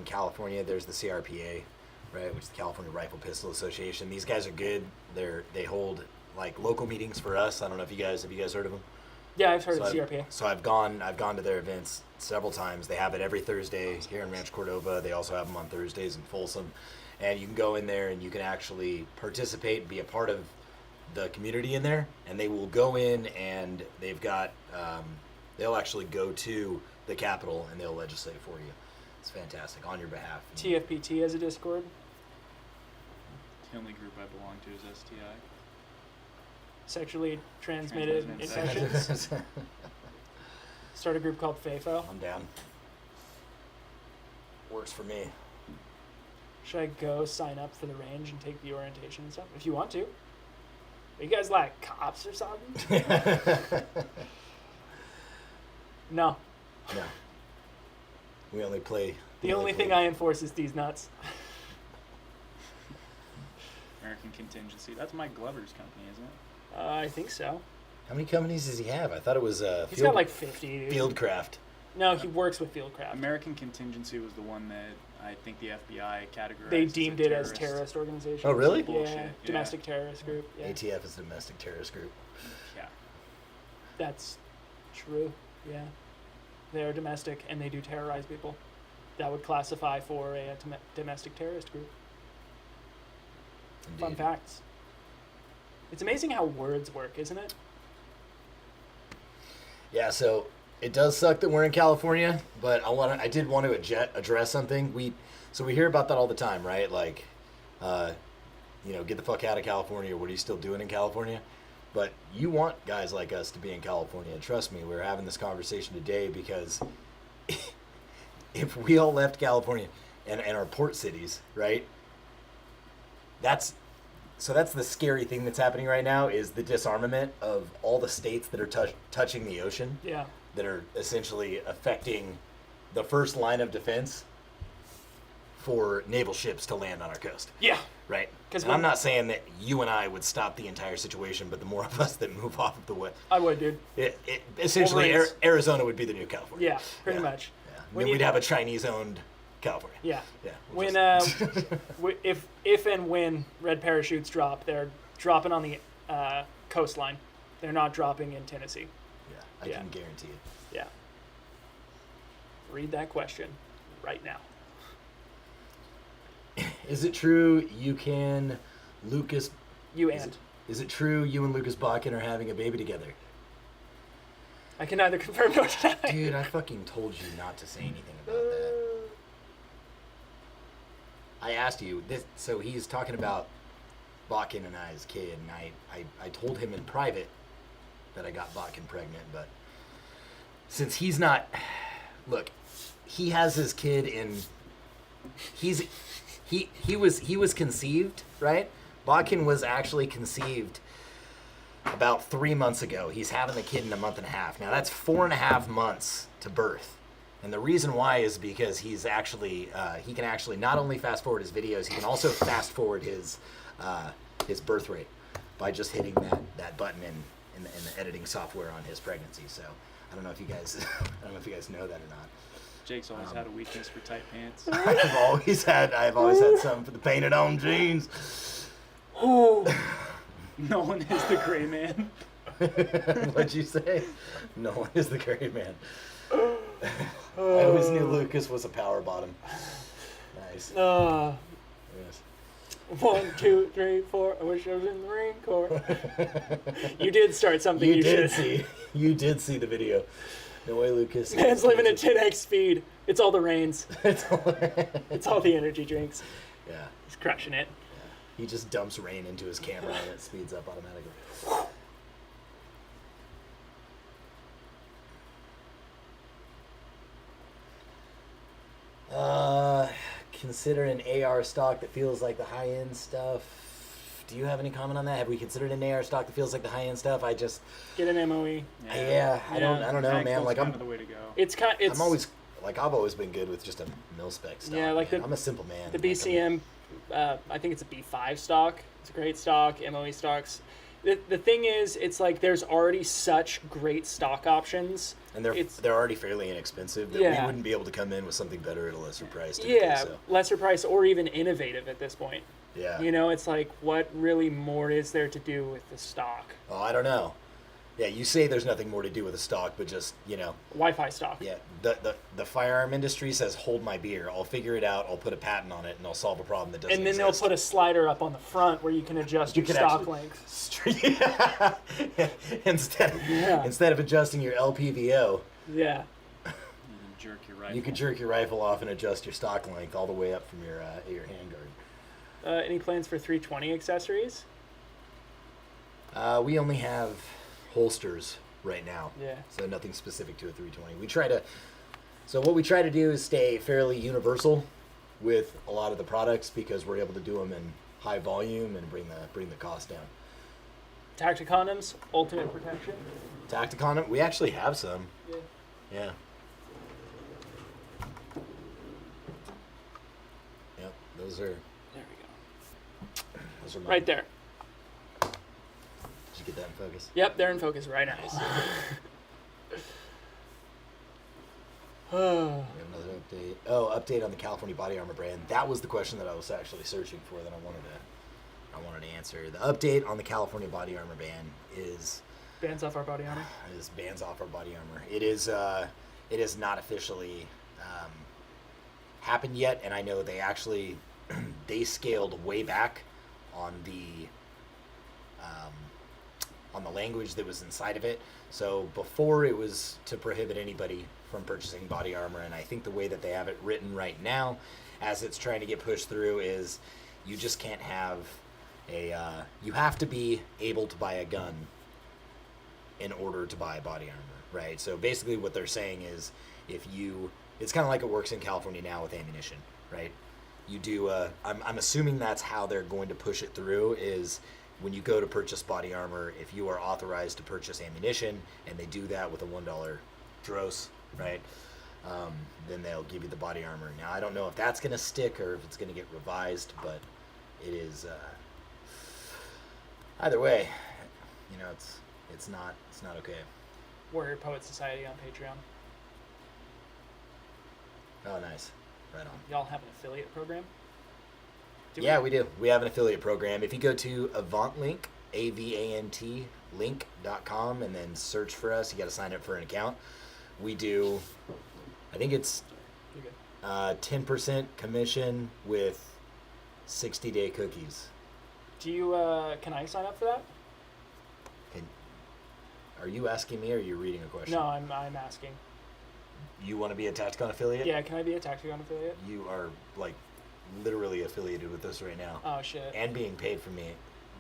California, there's the CRPA, right, which is the California Rifle Pistol Association. These guys are good. They hold like local meetings for us. I don't know if you guys have heard of them. Yeah, I've heard So of the CRPA. So I've gone to their events several times. They have it every Thursday here in Rancho Cordova. They also have them on Thursdays in Folsom, and you can go in there and you can actually participate and be a part of the community in there. And they will go in and they've got they'll actually go to the Capitol and they'll legislate for you. It's fantastic on your behalf. TFPT as a Discord. The only group I belong to is STI. Sexually transmitted Transmitted infections. Start a group called FAFO. I'm down. Works for me. Should I go sign up for the range and take the orientation and stuff? If you want to. Are you guys like cops or something? No. No. We only play. The only thing I enforce is these nuts. American Contingency. That's Mike Glover's company, isn't it? I think so. How many companies does he have? I thought it was He's got like 50. Dude. Fieldcraft. No, he works with Fieldcraft. American Contingency was the one that I think the FBI categorized. They as a deemed it as terrorist organization. Oh, really? Yeah, Bullshit, yeah. domestic terrorist group. Yeah, ATF is a domestic terrorist group. Yeah. that's true. Yeah, they're domestic and they do terrorize people. That would classify for a domestic terrorist group. Fun Indeed. facts. It's amazing how words work, isn't it? Yeah, so it does suck that we're in California, but I did want to address something. We hear about that all the time, right? Like, get the fuck out of California. What are you still doing in California? But you want guys like us to be in California. And trust me, we're having this conversation today because if we all left California and our port cities, right? That's the scary thing that's happening right now is the disarmament of all the states that are touching the ocean. Yeah. That are essentially affecting the first line of defense for naval ships to land on our coast. Yeah. Right? 'Cause And I'm when- not saying that you and I would stop the entire situation, but the more of us that move off of the way, I would, dude. essentially Wolverines. Arizona would be the new California. Yeah, pretty Yeah. much. Yeah. When Then you- we'd have a Chinese-owned California. Yeah. Yeah. When just- if and when red parachutes drop, they're dropping on the coastline. They're not dropping in Tennessee. yeah, I yeah. can guarantee it. Yeah. Read that question right now. Is it true you can, Lucas? You Is and is it true you and Lucas Bakken are having a baby together? I can neither confirm nor deny. Dude, I fucking told you not to say anything about that. I asked you this, so he's talking about Bakken and I as kid, and I told him in private that I got Bakken pregnant, but since he's not, look, he has his kid in, he was conceived, right? Bakken was actually conceived about 3 months ago. He's having the kid in a month and a half. Now that's 4.5 months to birth. And the reason why is because he's actually, he can actually not only fast forward his videos, he can also fast forward his birth rate by just hitting that button in the editing software on his pregnancy. So I don't know if you guys, know that or not. Jake's always had a weakness for tight pants. I've always had something for the painted on jeans. Oh, Nolan is the gray man. What'd you say? No one is the gray man. I always knew Lucas was a power bottom. Nice. Yes. 1, 2, 3, 4. I wish I was in the Marine Corps. You did start something. You You did should. see. You did see the video. No way, Lucas. Man's living at 10x speed. It's all the rains. It's all- It's all the energy drinks. yeah. He's crushing it. He just dumps rain into his camera and it speeds up automatically. Consider an AR stock that feels like the high-end stuff. Do you have any comment on that? Have we considered an AR stock that feels like the high-end stuff? I just, Get an MOE. I don't know, man. Tactical's Like kind of the way to go. It's kind. It's I'm always, like, I've always been good with just a mil-spec stock. Yeah, like man. the- I'm a simple man. the Like, I'm- BCM. I think it's a B5 stock. It's a great stock. MOE stocks. The thing is, it's like there's already such great stock options. And it's- they're already fairly inexpensive that Yeah. we wouldn't be able to come in with something better at a lesser price. Yeah, So, lesser price or even innovative at this point. yeah. You know, it's like what really more is there to do with the stock? Oh, I don't know. Yeah, you say there's nothing more to do with the stock, but just, Wi-Fi stock. yeah, the firearm industry says, hold my beer. I'll figure it out. I'll put a patent on it, and I'll solve a problem that doesn't And then exist. they'll put a slider up on the front where you can adjust You your can stock actually- length. Yeah. Instead of adjusting your LPVO, Yeah. You can jerk your rifle. you could jerk your rifle off and adjust your stock length all the way up from your handguard. Any plans for 320 accessories? We only have holsters right now. Yeah. So nothing specific to a 320. So what we try to do is stay fairly universal with a lot of the products because we're able to do them in high volume and bring the cost down. Tacticondoms, ultimate protection. Tacticon, we actually have some. Yeah. Yeah. Yep, those are There we go. mine. Right there. Did you get that in focus? Yep, they're in focus. Right nice. We have another update. Oh, update on the California body armor brand. That was the question that I was actually searching for that I wanted to answer. The update on the California body armor ban is Bands off our body armor. bans off our body armor. It is not officially happened yet, and I know they actually they scaled way back on the language that was inside of it. So before it was to prohibit anybody from purchasing body armor, and I think the way that they have it written right now, as it's trying to get pushed through, is you just can't have you have to be able to buy a gun in order to buy body armor, right? So basically what they're saying is it's kind of like it works in California now with ammunition, right? You do, I'm assuming that's how they're going to push it through is when you go to purchase body armor, if you are authorized to purchase ammunition, and they do that with a $1 gross, right? then they'll give you the body armor. Now, I don't know if that's going to stick or if it's going to get revised, but it is. Either way, you know, it's not okay. Warrior Poet Society on Patreon. Oh, nice. Right on. Y'all have an affiliate program? Yeah, we do. We have an affiliate program. If you go to AvantLink, AVANT link.com, and then search for us, you got to sign up for an account. We do, I think it's 10% commission with 60-day cookies. Do you, can I sign up for that? Are you asking me or are you reading a question? No, I'm asking. You want to be a Tacticon affiliate? Yeah, can I be a Tacticon affiliate? You are, like, literally affiliated with us right now. Oh, shit. And being paid for me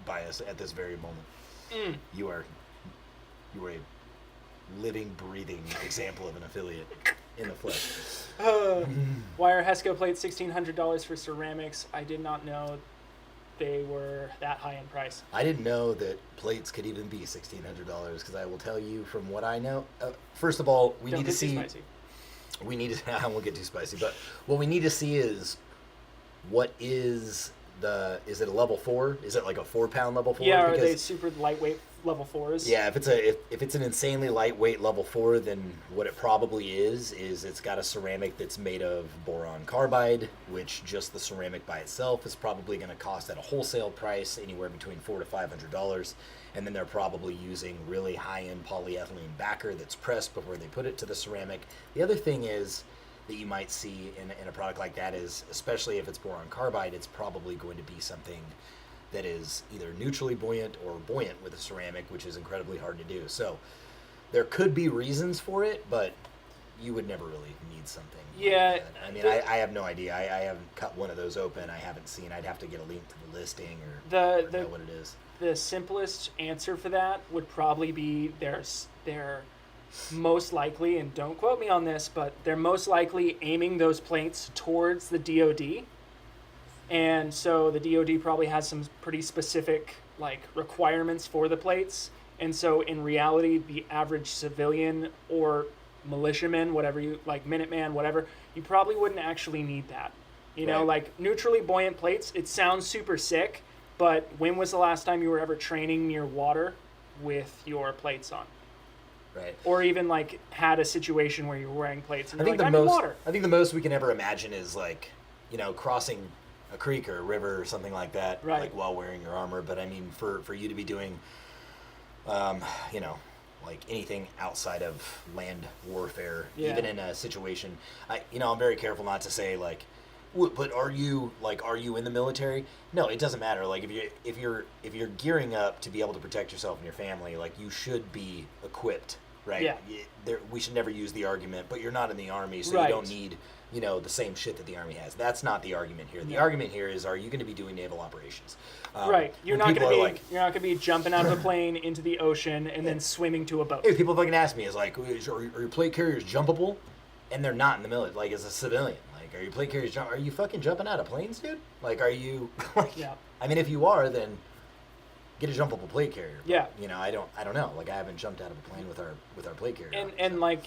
by us at this very moment. Mm. You are a living, breathing example of an affiliate in the flesh. Why are Hesco plates $1,600 for ceramics? I did not know they were that high in price. I didn't know that plates could even be $1,600 because I will tell you from what I know. First of all, we Don't need to get too see. spicy. We need to. I won't get too spicy, but what we need to see is what is the. Is it a level 4? Is it like a 4-pound level 4? Yeah, are they super lightweight level 4s? Yeah, if it's an insanely lightweight level 4, then what it probably is it's got a ceramic that's made of boron carbide, which just the ceramic by itself is probably going to cost at a wholesale price anywhere between $400 to $500, and then they're probably using really high-end polyethylene backer that's pressed before they put it to the ceramic. The other thing is that you might see in a product like that is, especially if it's boron carbide, it's probably going to be something that is either neutrally buoyant or buoyant with a ceramic, which is incredibly hard to do. So there could be reasons for it, but you would never really need something. Yeah. Like that. I mean, I have no idea. I haven't cut one of those open. I haven't seen. I'd have to get a link to the listing or know what it is. The simplest answer for that would probably be they're most likely, and don't quote me on this, but they're most likely aiming those plates towards the DoD. And so the DoD probably has some pretty specific like requirements for the plates. And so in reality, the average civilian or militiaman, whatever you like, Minuteman, whatever, you probably wouldn't actually need that. You know, like neutrally buoyant plates, it sounds super sick, but when was the last time you were ever training near water with your plates on? Right. Or even like had a situation where you were wearing plates and I you're think like, I need water. I think the most we can ever imagine is like, you know, crossing a creek or a river or something like that, right, like while wearing your armor. But I mean, for you to be doing, you know, like anything outside of land warfare, even in a situation, I'm very careful not to say like, but are you in the military? No, it doesn't matter. Like if you're gearing up to be able to protect yourself and your family, like you should be equipped, right? Yeah. We should never use the argument, but you're not in the Army, so right, you don't need, you know, the same shit that the Army has. That's not the argument here. The argument here is, are you going to be doing naval operations? Right. You're not going to be jumping out of a plane into the ocean and then swimming to a boat. Hey, people fucking ask me, is like, are your plate carriers jumpable? And they're not in the military. Like, as a civilian, like, are your plate carriers are you fucking jumping out of planes, dude? Like, are you? Like, yeah. I mean, if you are, then get a jumpable plate carrier. But, yeah. You know, I don't know. Like, I haven't jumped out of a plane with our plate carrier. And so. Like,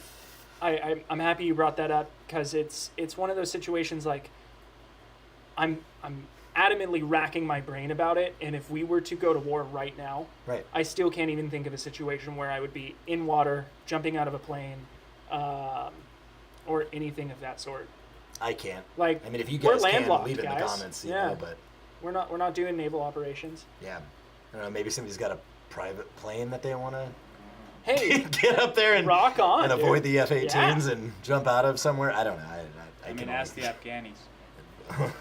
I'm happy you brought that up because it's one of those situations like I'm adamantly racking my brain about it, and if we were to go to war right now, right, I still can't even think of a situation where I would be in water, jumping out of a plane, or anything of that sort. I can't. Like, I mean, if you guys can, leave it in guys. the comments, you know, but we're not doing naval operations. Yeah. I don't know, maybe somebody's got a private plane that they want to get up there and rock on, and avoid the F-18s yeah, and jump out of somewhere. I don't know. I mean, ask the Afghanis.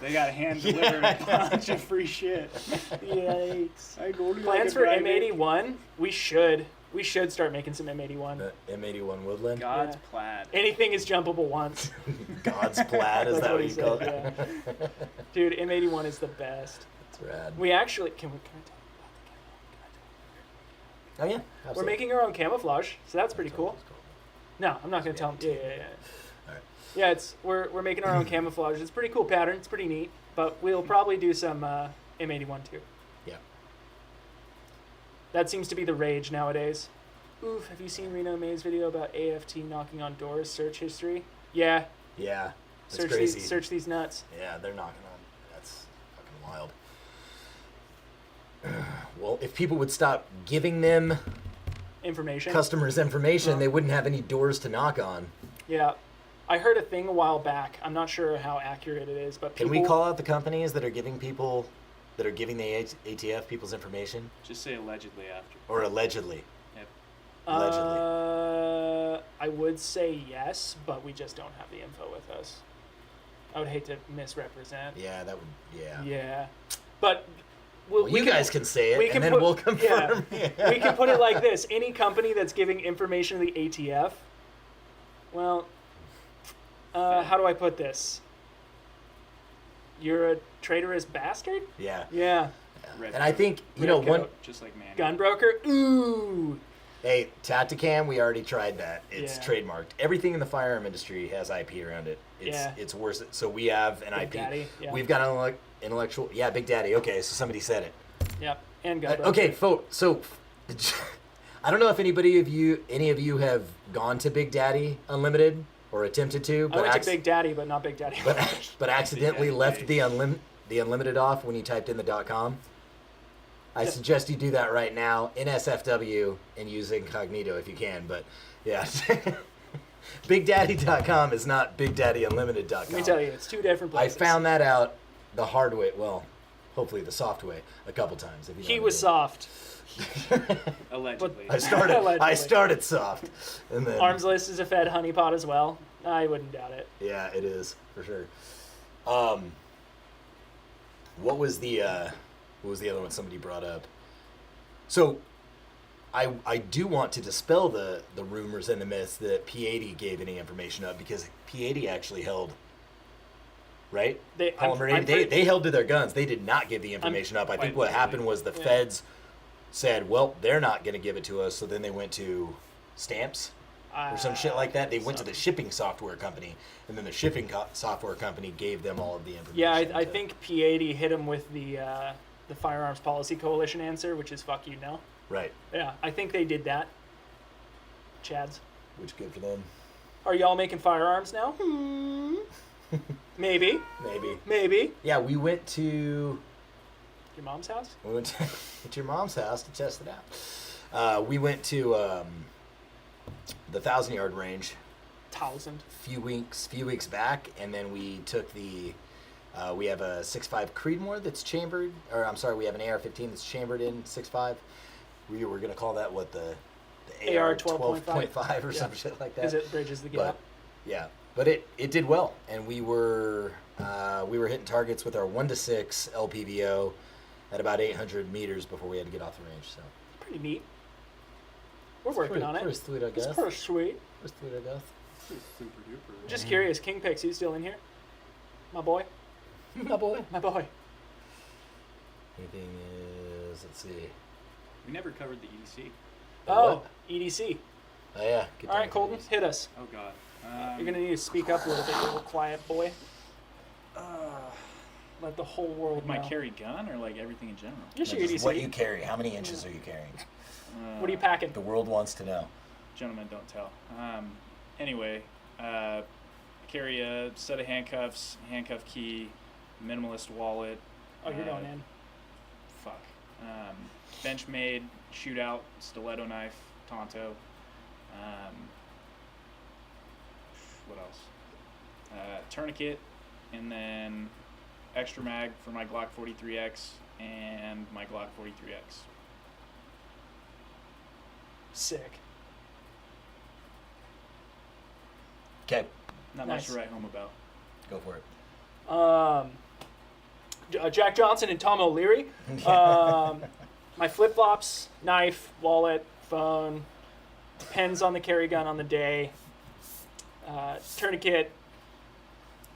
They got hand-delivered a bunch of free shit. Yikes. Plans for M81? We should start making some M81. The M81 Woodland? God's plaid. Anything is jumpable once. God's plaid, is that what you call it? Yeah. Dude, M81 is the best. That's rad. We actually, can I tell you about the camo? Oh, yeah. Absolutely. We're making our own camouflage, so that's pretty cool. No, I'm not going to tell them. Yeah. All right. Yeah, we're making our own camouflage. It's a pretty cool pattern. It's pretty neat. But we'll probably do some M81 too. Yeah. That seems to be the rage nowadays. Oof, have you seen Reno May's video about AFT knocking on doors, search history? Yeah. Yeah, that's Search crazy. search these nuts. Yeah, they're knocking on. That's fucking wild. Well, if people would stop giving them Information. customers information, No. they wouldn't have any doors to knock on. Yeah. I heard a thing a while back. I'm not sure how accurate it is, but Can people, we call out the companies that are giving the ATF people's information, Just say allegedly after. or allegedly? Yep. Allegedly. I would say yes, but we just don't have the info with us. I would hate to misrepresent. Yeah, that would. Yeah. Yeah. But Well, you guys can say it, and then we'll confirm. Yeah. We can put it like this: any company that's giving information to the ATF, well, how do I put this? You're a traitorous bastard. Yeah. Yeah. Red And I coat. think Red one. coat. Just like man. Gun broker. Ooh. Hey, Tacticam, we already tried that. It's Yeah. trademarked. Everything in the firearm industry has IP around it. It's worse. So we have an Big IP. Daddy, yeah. We've got an intellectual. Yeah, Big Daddy. Okay, so somebody said it. Yep. And gun broker. Okay, folks. So I don't know if any of you have gone to Big Daddy Unlimited or attempted to, I but went to Big Daddy, but not Big Daddy. but accidentally Daddy left page. the unlimited off when you typed in the .com. I Yes. suggest you do that right now in SFW and use incognito if you can. But yeah, BigDaddy.com is not BigDaddyUnlimited.com. Let me tell you, it's two different I places. found that out the hard way. Well, hopefully the soft way a couple times. If you know He what I was mean. soft. Allegedly. I started. I Allegedly. started soft, and then Arms list is a fed honeypot as well. I wouldn't doubt it. yeah, it is for sure. What was the other one somebody brought up? So, I do want to dispel the rumors and the myths that P80 gave any information up, because P80 actually held. Right? Polymer 80, they held to their guns. They did not give the information up. I think what happened was the Yeah. feds said, well, they're not going to give it to us, so then they went to Stamps or some shit like that. They went to the shipping software company, and then the shipping software company gave them all of the information. Yeah, I to- think P80 hit him with the Firearms Policy Coalition answer, which is "fuck you, no." Right. Yeah, I think they did that. Chads, Which good for them. are y'all making firearms now? Maybe, Maybe. maybe. Yeah, we went to Your mom's house? to your mom's house to test it out. We went to the 1,000-yard range 1,000. few weeks back, and then we took we have a 6.5 Creedmoor that's chambered, or I'm sorry, we have an AR-15 that's chambered in 6.5. We were gonna call that what the AR AR 12.5 or Yeah. some shit like that. Because it bridges the But gap. yeah, but it did well, and we were hitting targets with our 1-6 LPVO at about 800 meters before we had to get off the range. So Pretty neat. We're working on it. Pretty sweet, I It's guess. pretty sweet. Pretty sweet, I guess. Super duper. Just curious, King Pix, you still in here? My boy? My boy. My boy. Anything is, let's see. We never covered the EDC. Oh, What? EDC. Oh yeah. Good All right, time for Colton, these. hit us. Oh God. You're going to need to speak up a little bit, you little quiet boy. Let the whole world My know. carry gun or like everything in general? Just your Just EDC. what you carry. How many inches are you carrying? What are you packing? The world wants to know. Gentlemen, don't tell. Anyway, carry a set of handcuffs, handcuff key, minimalist wallet. Oh, you're going in. Fuck. Benchmade, shootout, stiletto knife, Tonto. What else? Tourniquet, and then extra mag for my Glock 43X and my Glock 43X. Sick. Okay, Not Nice. much to write home about. go for it. Jack Johnson and Tom O'Leary. My flip-flops, knife, wallet, phone, depends on the carry gun on the day. Tourniquet,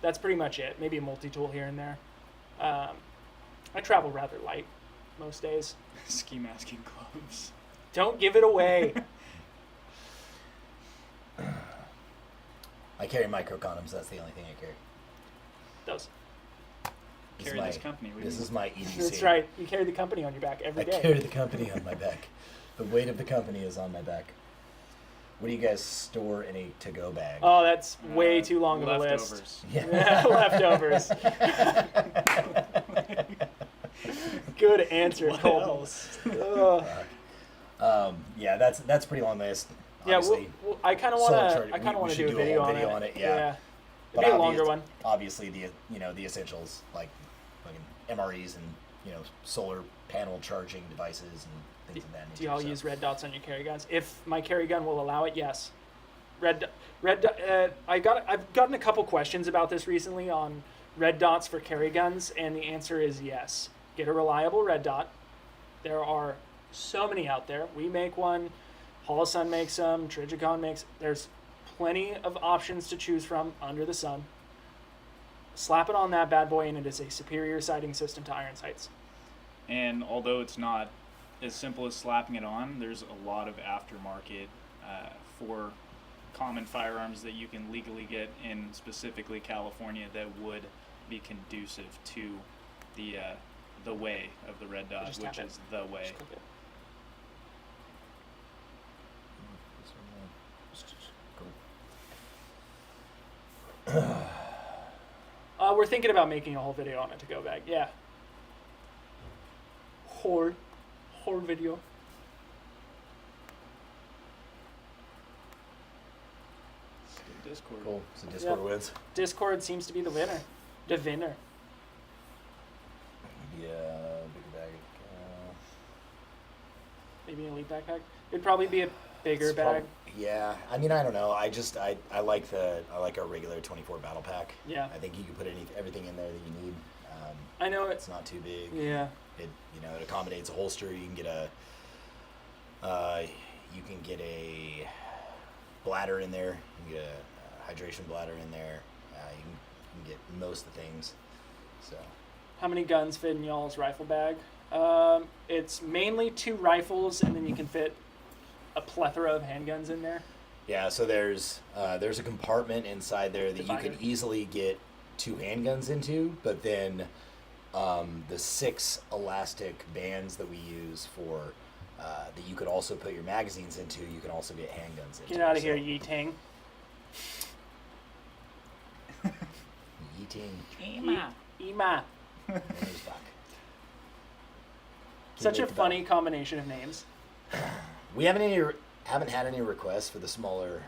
that's pretty much it. Maybe a multi-tool here and there. I travel rather light most days. Ski mask and gloves. Don't give it away. I carry micro condoms. That's the only thing I carry. Those. This is Carry my- this company. What do This you is my EDC. That's right. You carry the company on your back every I day. carry the company on my back. The weight of the company is on my back. What do you guys store in a to-go bag? Oh, that's way too long of a list. Leftovers. Yeah, leftovers. Good answer, What Colton. else? Yeah, that's a pretty long list. Yeah, Obviously. I kind of Solar want charge- to. I kind we of want to should do a video, whole video on it, yeah. It'd But be a longer one. Obviously, the essentials like fucking MREs and solar panel charging devices and things of that nature. Do y'all so. use red dots on your carry guns? If my carry gun will allow it, yes. I've gotten a couple questions about this recently on red dots for carry guns, and the answer is yes. Get a reliable red dot. There are so many out there. We make one. Holosun makes them. Trigicon makes. There's plenty of options to choose from under the sun. Slap it on that bad boy, and it is a superior sighting system to iron sights. And although it's not as simple as slapping it on, there's a lot of aftermarket for common firearms that you can legally get in specifically California that would be conducive to the way of the red dot, Just which tap it. is the way. Just click it. We're thinking about making a whole video on a to-go bag. Yeah. Whole video. Discord. Cool. So Discord wins. Discord seems to be the winner. The winner. Yeah, bigger bag. Maybe an elite backpack. It'd probably be a bigger It's bag. Yeah, I mean, I don't know. I like our regular 24 battle pack. Yeah. I think you can put everything in there that you need. I know It's it's. not too big. Yeah. It it accommodates a holster. You can get a bladder in there. You can get a hydration bladder in there. You can get most of the things. So How many guns fit in y'all's rifle bag? It's mainly 2 rifles, and then you can fit a plethora of handguns in there. yeah, so there's a compartment inside there that you could easily get 2 handguns into, but then the 6 elastic bands that we use for that you could also put your magazines into, you can also get handguns into. Get out of so- here, Yi Ting. Yeeting. Ema. Where's Buck? Such a wait for funny combination of names. We haven't had any requests for the smaller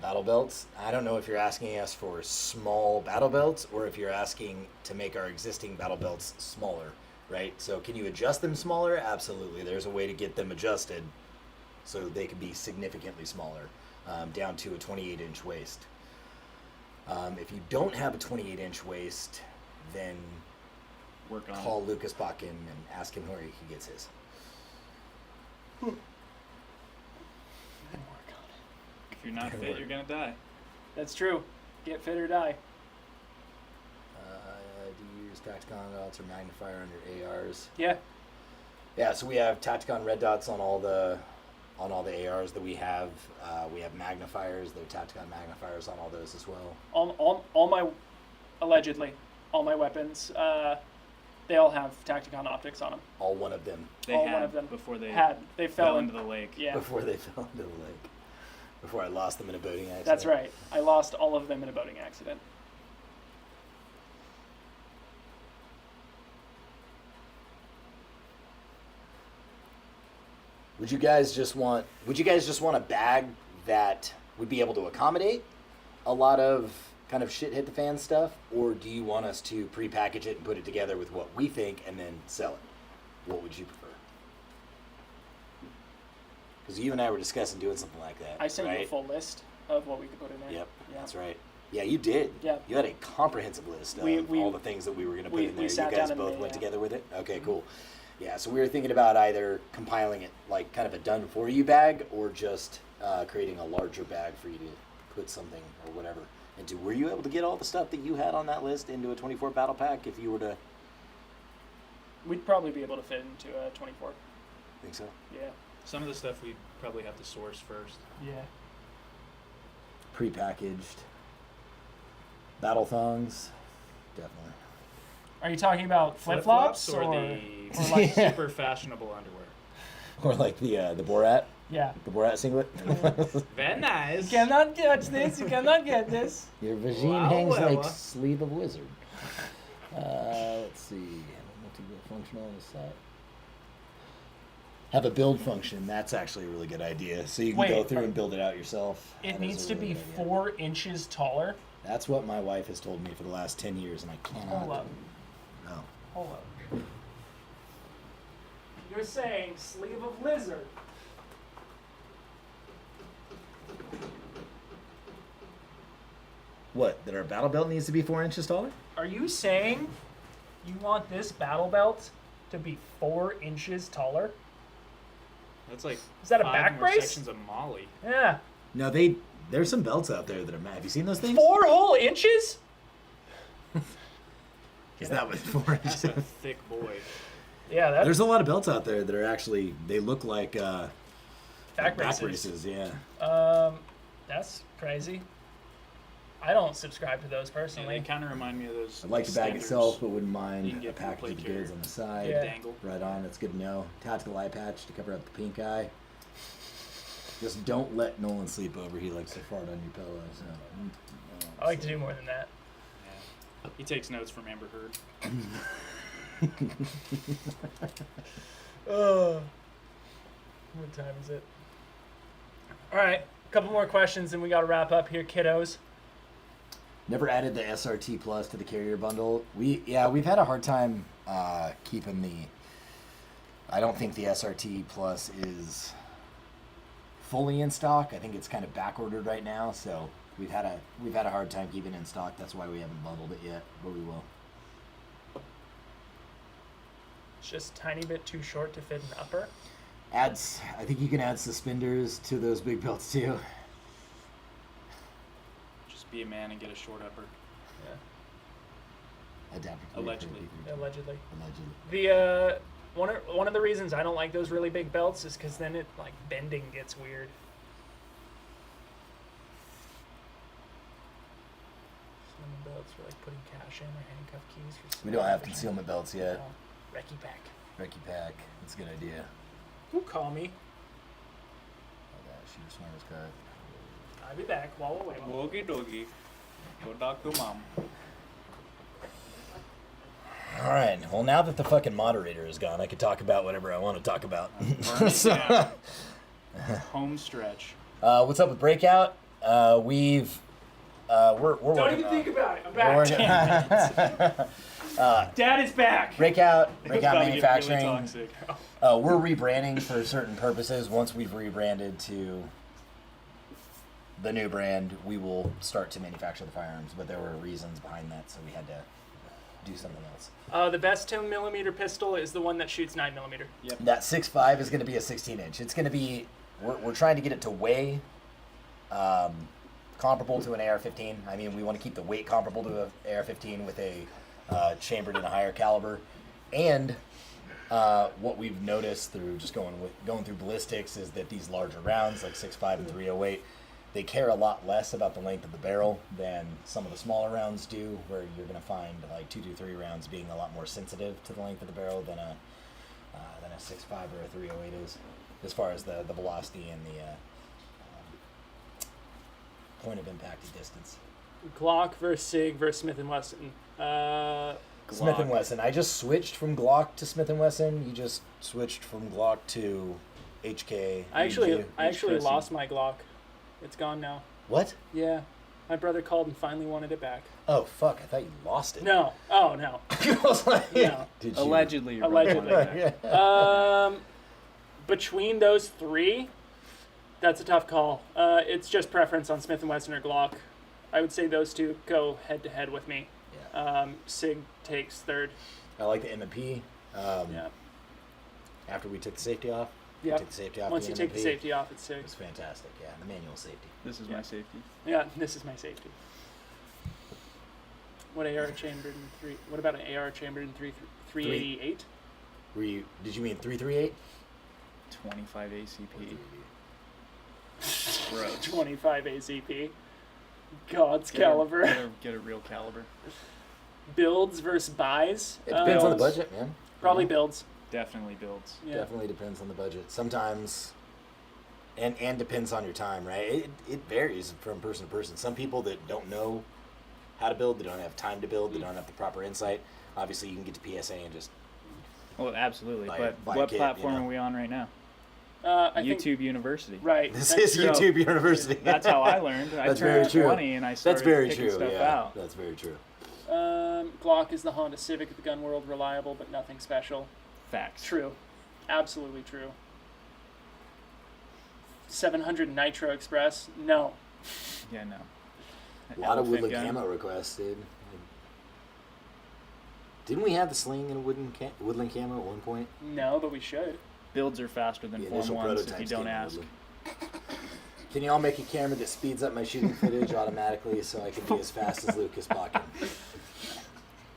battle belts. I don't know if you're asking us for small battle belts or if you're asking to make our existing battle belts smaller, right? So can you adjust them smaller? Absolutely. There's a way to get them adjusted so they can be significantly smaller, down to a 28-inch waist. If you don't have a 28-inch waist, then Work on call Lucas Bakken and ask him where he gets his. If you're not fit, you're gonna die. That's true. Get fit or die. Do you use Tacticon dots or magnifier on your ARs? Yeah. Yeah, so we have Tacticon red dots on all the ARs that we have. We have magnifiers. There are Tacticon magnifiers on all those as well. All my, allegedly, all my weapons, they all have Tacticon optics on them. All one of them They All had one of them before they They fell fell into the lake. Yeah, before they fell into the lake. Before I lost them in a boating accident. that's right. I lost all of them in a boating accident. Would you guys just want a bag that would be able to accommodate a lot of kind of shit hit the fan stuff, or do you want us to prepackage it and put it together with what we think and then sell it? What would you prefer? Because you and I were discussing doing something like that. I sent you a right? full list of what we could put in there. Yep, Yeah. that's right. Yeah, you did. Yeah. You had a comprehensive list of We- all the things that we were going to put we- in there. we sat You guys down and both made- went yeah. together with it? Okay, cool. Yeah, so we were thinking about either compiling it like kind of a done-for-you bag or just creating a larger bag for you to put something or whatever into. Were you able to get all the stuff that you had on that list into a 24 battle pack if you were to We'd probably be able to fit into a 24. think so? Yeah. Some of the stuff we probably have to source first. Yeah. Prepackaged battle thongs, definitely. Are you talking about flip-flops or or the like- super fashionable underwear? Or like the Borat. Yeah. The Borat singlet. Very nice. You cannot touch this. You cannot get this. Your vagine Wow, hangs well. like sleeve of wizard. Let's see. Multi-functional on the side. Have a build function. That's actually a really good idea. So you can go Wait, through and build it out yourself. It That needs is to a really be good idea. 4 inches taller. That's what my wife has told me for the last 10 years, and I cannot. Hold up. No. Hold up. You're saying sleeve of lizard. What? That our battle belt needs to be 4 inches taller? Are you saying you want this battle belt to be 4 inches taller? That's like Is that a 5 back more brace? sections of Molly. Yeah. No, there's some belts out there that are mad. Have you seen those things? 4 whole inches? Is that what 4 That's inches? a thick boy. Yeah, that's There's a lot of belts out there that are actually, they look like back back braces. braces, yeah. That's crazy. I don't subscribe to those Yeah, personally. they kind of remind me of those. I like the bag extenders. itself, but wouldn't You mind can a get package plate of carrier. goods on the side. Yeah. Dangle. Right on, that's good to know. Tactical eye patch to cover up the pink eye. Just don't let Nolan sleep over. He likes to fart on your pillow. So. I like to do more than that. Yeah. He takes notes from Amber Heard. What time is it? All right, a couple more questions and we got to wrap up here, kiddos. Never added the SRT Plus to the carrier bundle. We've had a hard time keeping the. I don't think the SRT Plus is fully in stock. I think it's kind of back ordered right now, so we've had a hard time keeping it in stock. That's why we haven't bundled it yet, but we will. It's just a tiny bit too short to fit an upper. I think you can add suspenders to those big belts too. Just be a man and get a short upper. Yeah. Adapter for Allegedly. Allegedly. Allegedly. The one of the reasons I don't like those really big belts is because then it like bending gets weird. Some belts for like putting cash in or handcuff keys for. We don't have concealment belts yet. Oh, Recce pack. Recce pack. That's a good idea. Who call me? Oh, that shooter smartest cut. I'll be back while we're waiting. Woogie doogie. Go talk to mom. All right. Well, now that the fucking moderator is gone, I can talk about whatever I want to talk about. Burn it down. Home stretch. What's up with Breakout? We're Don't working even on- think about it. I'm we're back. working- Dad is back. Breakout It's about to get Manufacturing. really toxic. We're rebranding for certain purposes. Once we've rebranded to the new brand, we will start to manufacture the firearms. But there were reasons behind that, so we had to do something else. The best 10mm pistol is the one that shoots 9mm. Yep. That 6.5 is going to be a 16-inch. It's going to be. We're trying to get it to weigh comparable to an AR-15. I mean, we want to keep the weight comparable to an AR-15 with a chambered in a higher caliber, and what we've noticed through just going through ballistics is that these larger rounds, like 6.5 and 308, they care a lot less about the length of the barrel than some of the smaller rounds do, where you're going to find like 223 rounds being a lot more sensitive to the length of the barrel than a 6.5 or a 308 is, as far as the velocity and the point of impact and distance. Glock versus SIG versus Smith & Wesson. Smith & Wesson. I just switched from Glock to Smith & Wesson. You just switched from Glock to HK. I actually Interesting. lost my Glock. It's gone now. What? Yeah. My brother called and finally wanted it back. Oh, fuck. I thought you lost it. No. Oh, no. I was like, No. Did you? Allegedly. your Allegedly. brother wanted that. Between those three, that's a tough call. It's just preference on Smith & Wesson or Glock. I would say those two go head-to-head with me. Yeah. SIG takes third. I like the M&P. Yeah. After we took the safety off. we Yeah. took the safety off. Once the you take the M&P. safety off, it's SIG. It was fantastic. Yeah, the manual safety. This is Yeah. my safety. Yeah, this is my safety. What AR chambered in three? What about an AR chambered in 388? Did you mean 338? 25 ACP. Gross. 25 ACP. God's Get a- caliber. Get a real caliber. Builds versus buys. It depends on the Builds. budget, man. Probably Yeah. builds. Definitely builds. Yeah. Definitely depends on the budget. Sometimes And depends on your time, right? It varies from person to person. Some people that don't know how to build, they don't have time to build, they don't have the proper insight. Obviously, you can get to PSA and just Well, absolutely. Buy But a what kit, platform you know. are we on right now? I think, YouTube University. right. this that's is true. YouTube University. That's how I learned. I That's turned very true. 20 and I started That's very picking true. stuff Yeah, out. that's very true. Glock is the Honda Civic of the gun world, reliable but nothing special. Facts. True. Absolutely true. 700 Nitro Express? No. Yeah, no. A lot of Elephant woodland gun. camo requests, dude. Didn't we have the sling in woodland camo at one point? No, but we should. Builds are faster than The Form initial 1s if you prototypes don't came in ask. woodland. Can you all make a camera that speeds up my shooting footage automatically so I can be as fast as Lucas Bakken?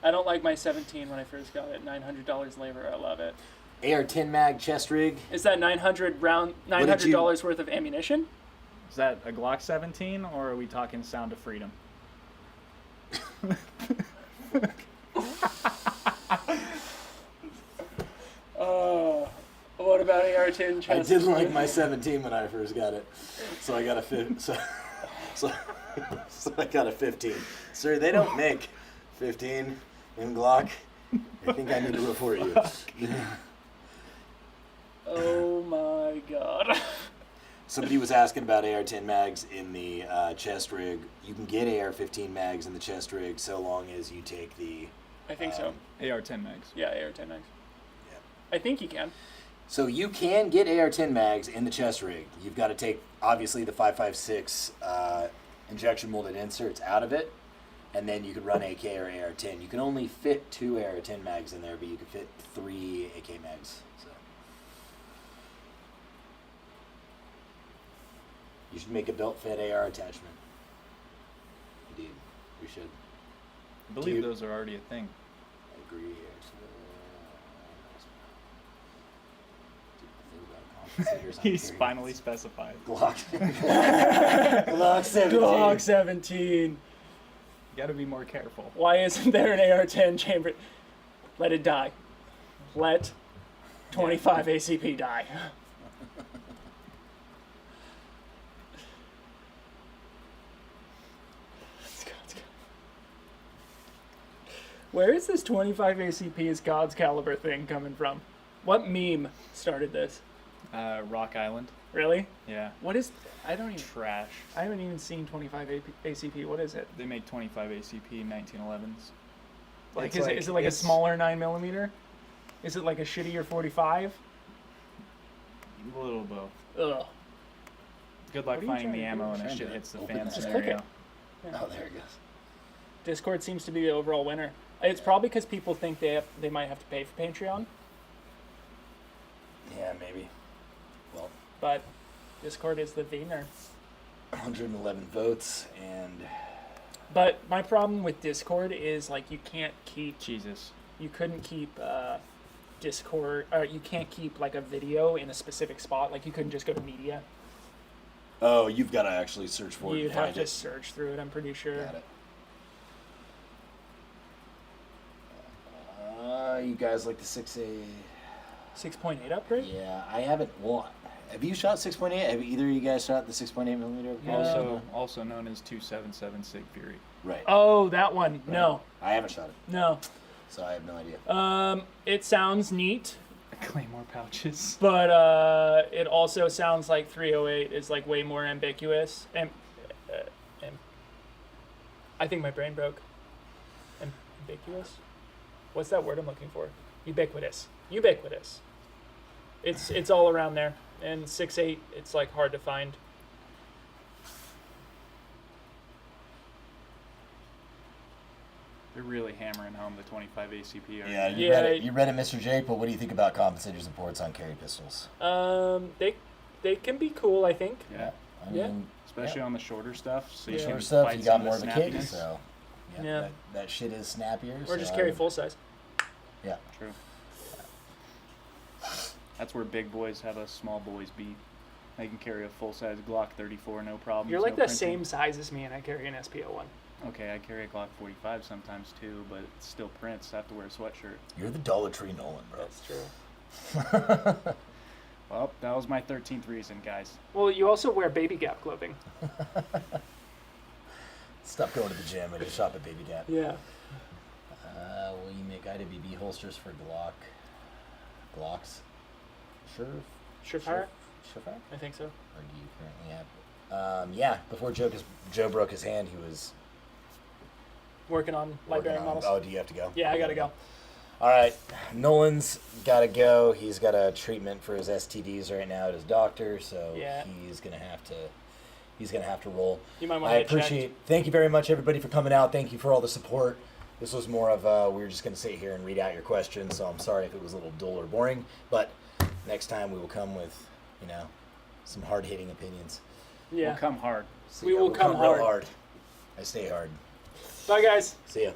I don't like my 17 when I first got it. $900 later. I love it. AR-10 mag chest rig. Is that $900 worth of ammunition? Is that a Glock 17 or are we talking Sound of Freedom? What about AR-10 chest? I didn't like my 17 when I first got it, so I got a so I got a 15. Sir, they don't make 15 in Glock. I think I need to report you. Oh my god. Somebody was asking about AR-10 mags in the chest rig. You can get AR-15 mags in the chest rig so long as you take the... I think so. AR-10 mags. Yeah, AR-10 mags. Yeah. I think you can. So you can get AR-10 mags in the chest rig. You've got to take, obviously, the 5.56 injection molded inserts out of it, and then you could run AK or AR-10. You can only fit 2 AR-10 mags in there, but you can fit 3 AK mags. So you should make a belt-fed AR attachment. Indeed, we should. I believe Dude. those are already a thing. I agree. He's finally specified. Glock. Glock 17. Glock 17. You gotta be more careful. Why isn't there an AR-10 chamber? Let it die. Let 25 ACP die. Let's go, let's go. Where is this 25 ACP is God's caliber thing coming from? What meme started this? Rock Island. Really? Yeah. What is... I don't even... Trash. I haven't even seen 25 ACP. What is it? They make 25 ACP 1911s. Like, It's is it like a it's- smaller 9mm? Is it like a shittier 45? A little both. Ugh. Good luck What are you finding the trying to do? ammo and that Trying shit to hits the open fan that. Just click scenario. it. Oh, there it goes. Discord seems to be the overall winner. It's probably because people think they might have to pay for Patreon, Yeah, maybe. Well, but Discord is the winner. 111 votes, and But my problem with Discord is like you can't keep, Jesus. you couldn't keep Discord, or you can't keep like a video in a specific spot. Like you couldn't just go to media. oh, you've got to actually search for it You'd and have find to it. search through it. I'm pretty sure. Got it. You guys like the 6A? 6.8 upgrade. Yeah, I haven't. Well, have you shot 6.8? Have either of you guys shot the 6.8 millimeter? No. Also known as 277 Sig Fury. Right. Oh, that one. No, I haven't shot it, no. so I have no idea. It sounds neat, Claymore pouches. but it also sounds like 308 is like way more ambiguous. And I think my brain broke. Ambiguous? What's that word I'm looking for? Ubiquitous. Ubiquitous. It's all around there. And 6.8, it's like hard to find. They're really hammering home the 25 ACP. Aren't Yeah, they? you Yeah. read it. You read it, Mr. Jake. But what do you think about compensators and ports on carry pistols? They can be cool, I think. Yeah. I Yeah. mean, Especially on the shorter stuff. So you Yeah. can short stuff, fight you some got more of a kick, snappiness. so Yeah. that shit is snappier. Or so just I carry would- full size. Yeah. True. That's where big boys have us small boys beat. They can carry a full-size Glock 34, no problem. You're like no the printing. same size as me, and I carry an SPO1. Okay, I carry a Glock 45 sometimes too, but it still prints. I have to wear a sweatshirt. You're the Dollar Tree Nolan, bro. That's true. Well, that was my 13th reason, guys. Well, you also wear Baby Gap clothing. Stop going to the gym and just shop at Baby Gap. Yeah. Will you make IWB holsters for Glocks? Surefire? Surefire? I think so. Or do you currently have? Yeah, before Joe broke his hand, he was Working on light working bearing on. models. Oh, do you have to go? Yeah, I gotta go. All right, Nolan's got to go. He's got a treatment for his STDs right now at his doctor, so Yeah. he's gonna have to roll. You might want I to get checked. appreciate. Thank you very much, everybody, for coming out. Thank you for all the support. This was more of we were just gonna sit here and read out your questions, so I'm sorry if it was a little dull or boring. But next time we will come with, some hard hitting opinions. Yeah. We'll come hard. So, We will we'll come real hard. I stay hard. Bye, guys. See ya.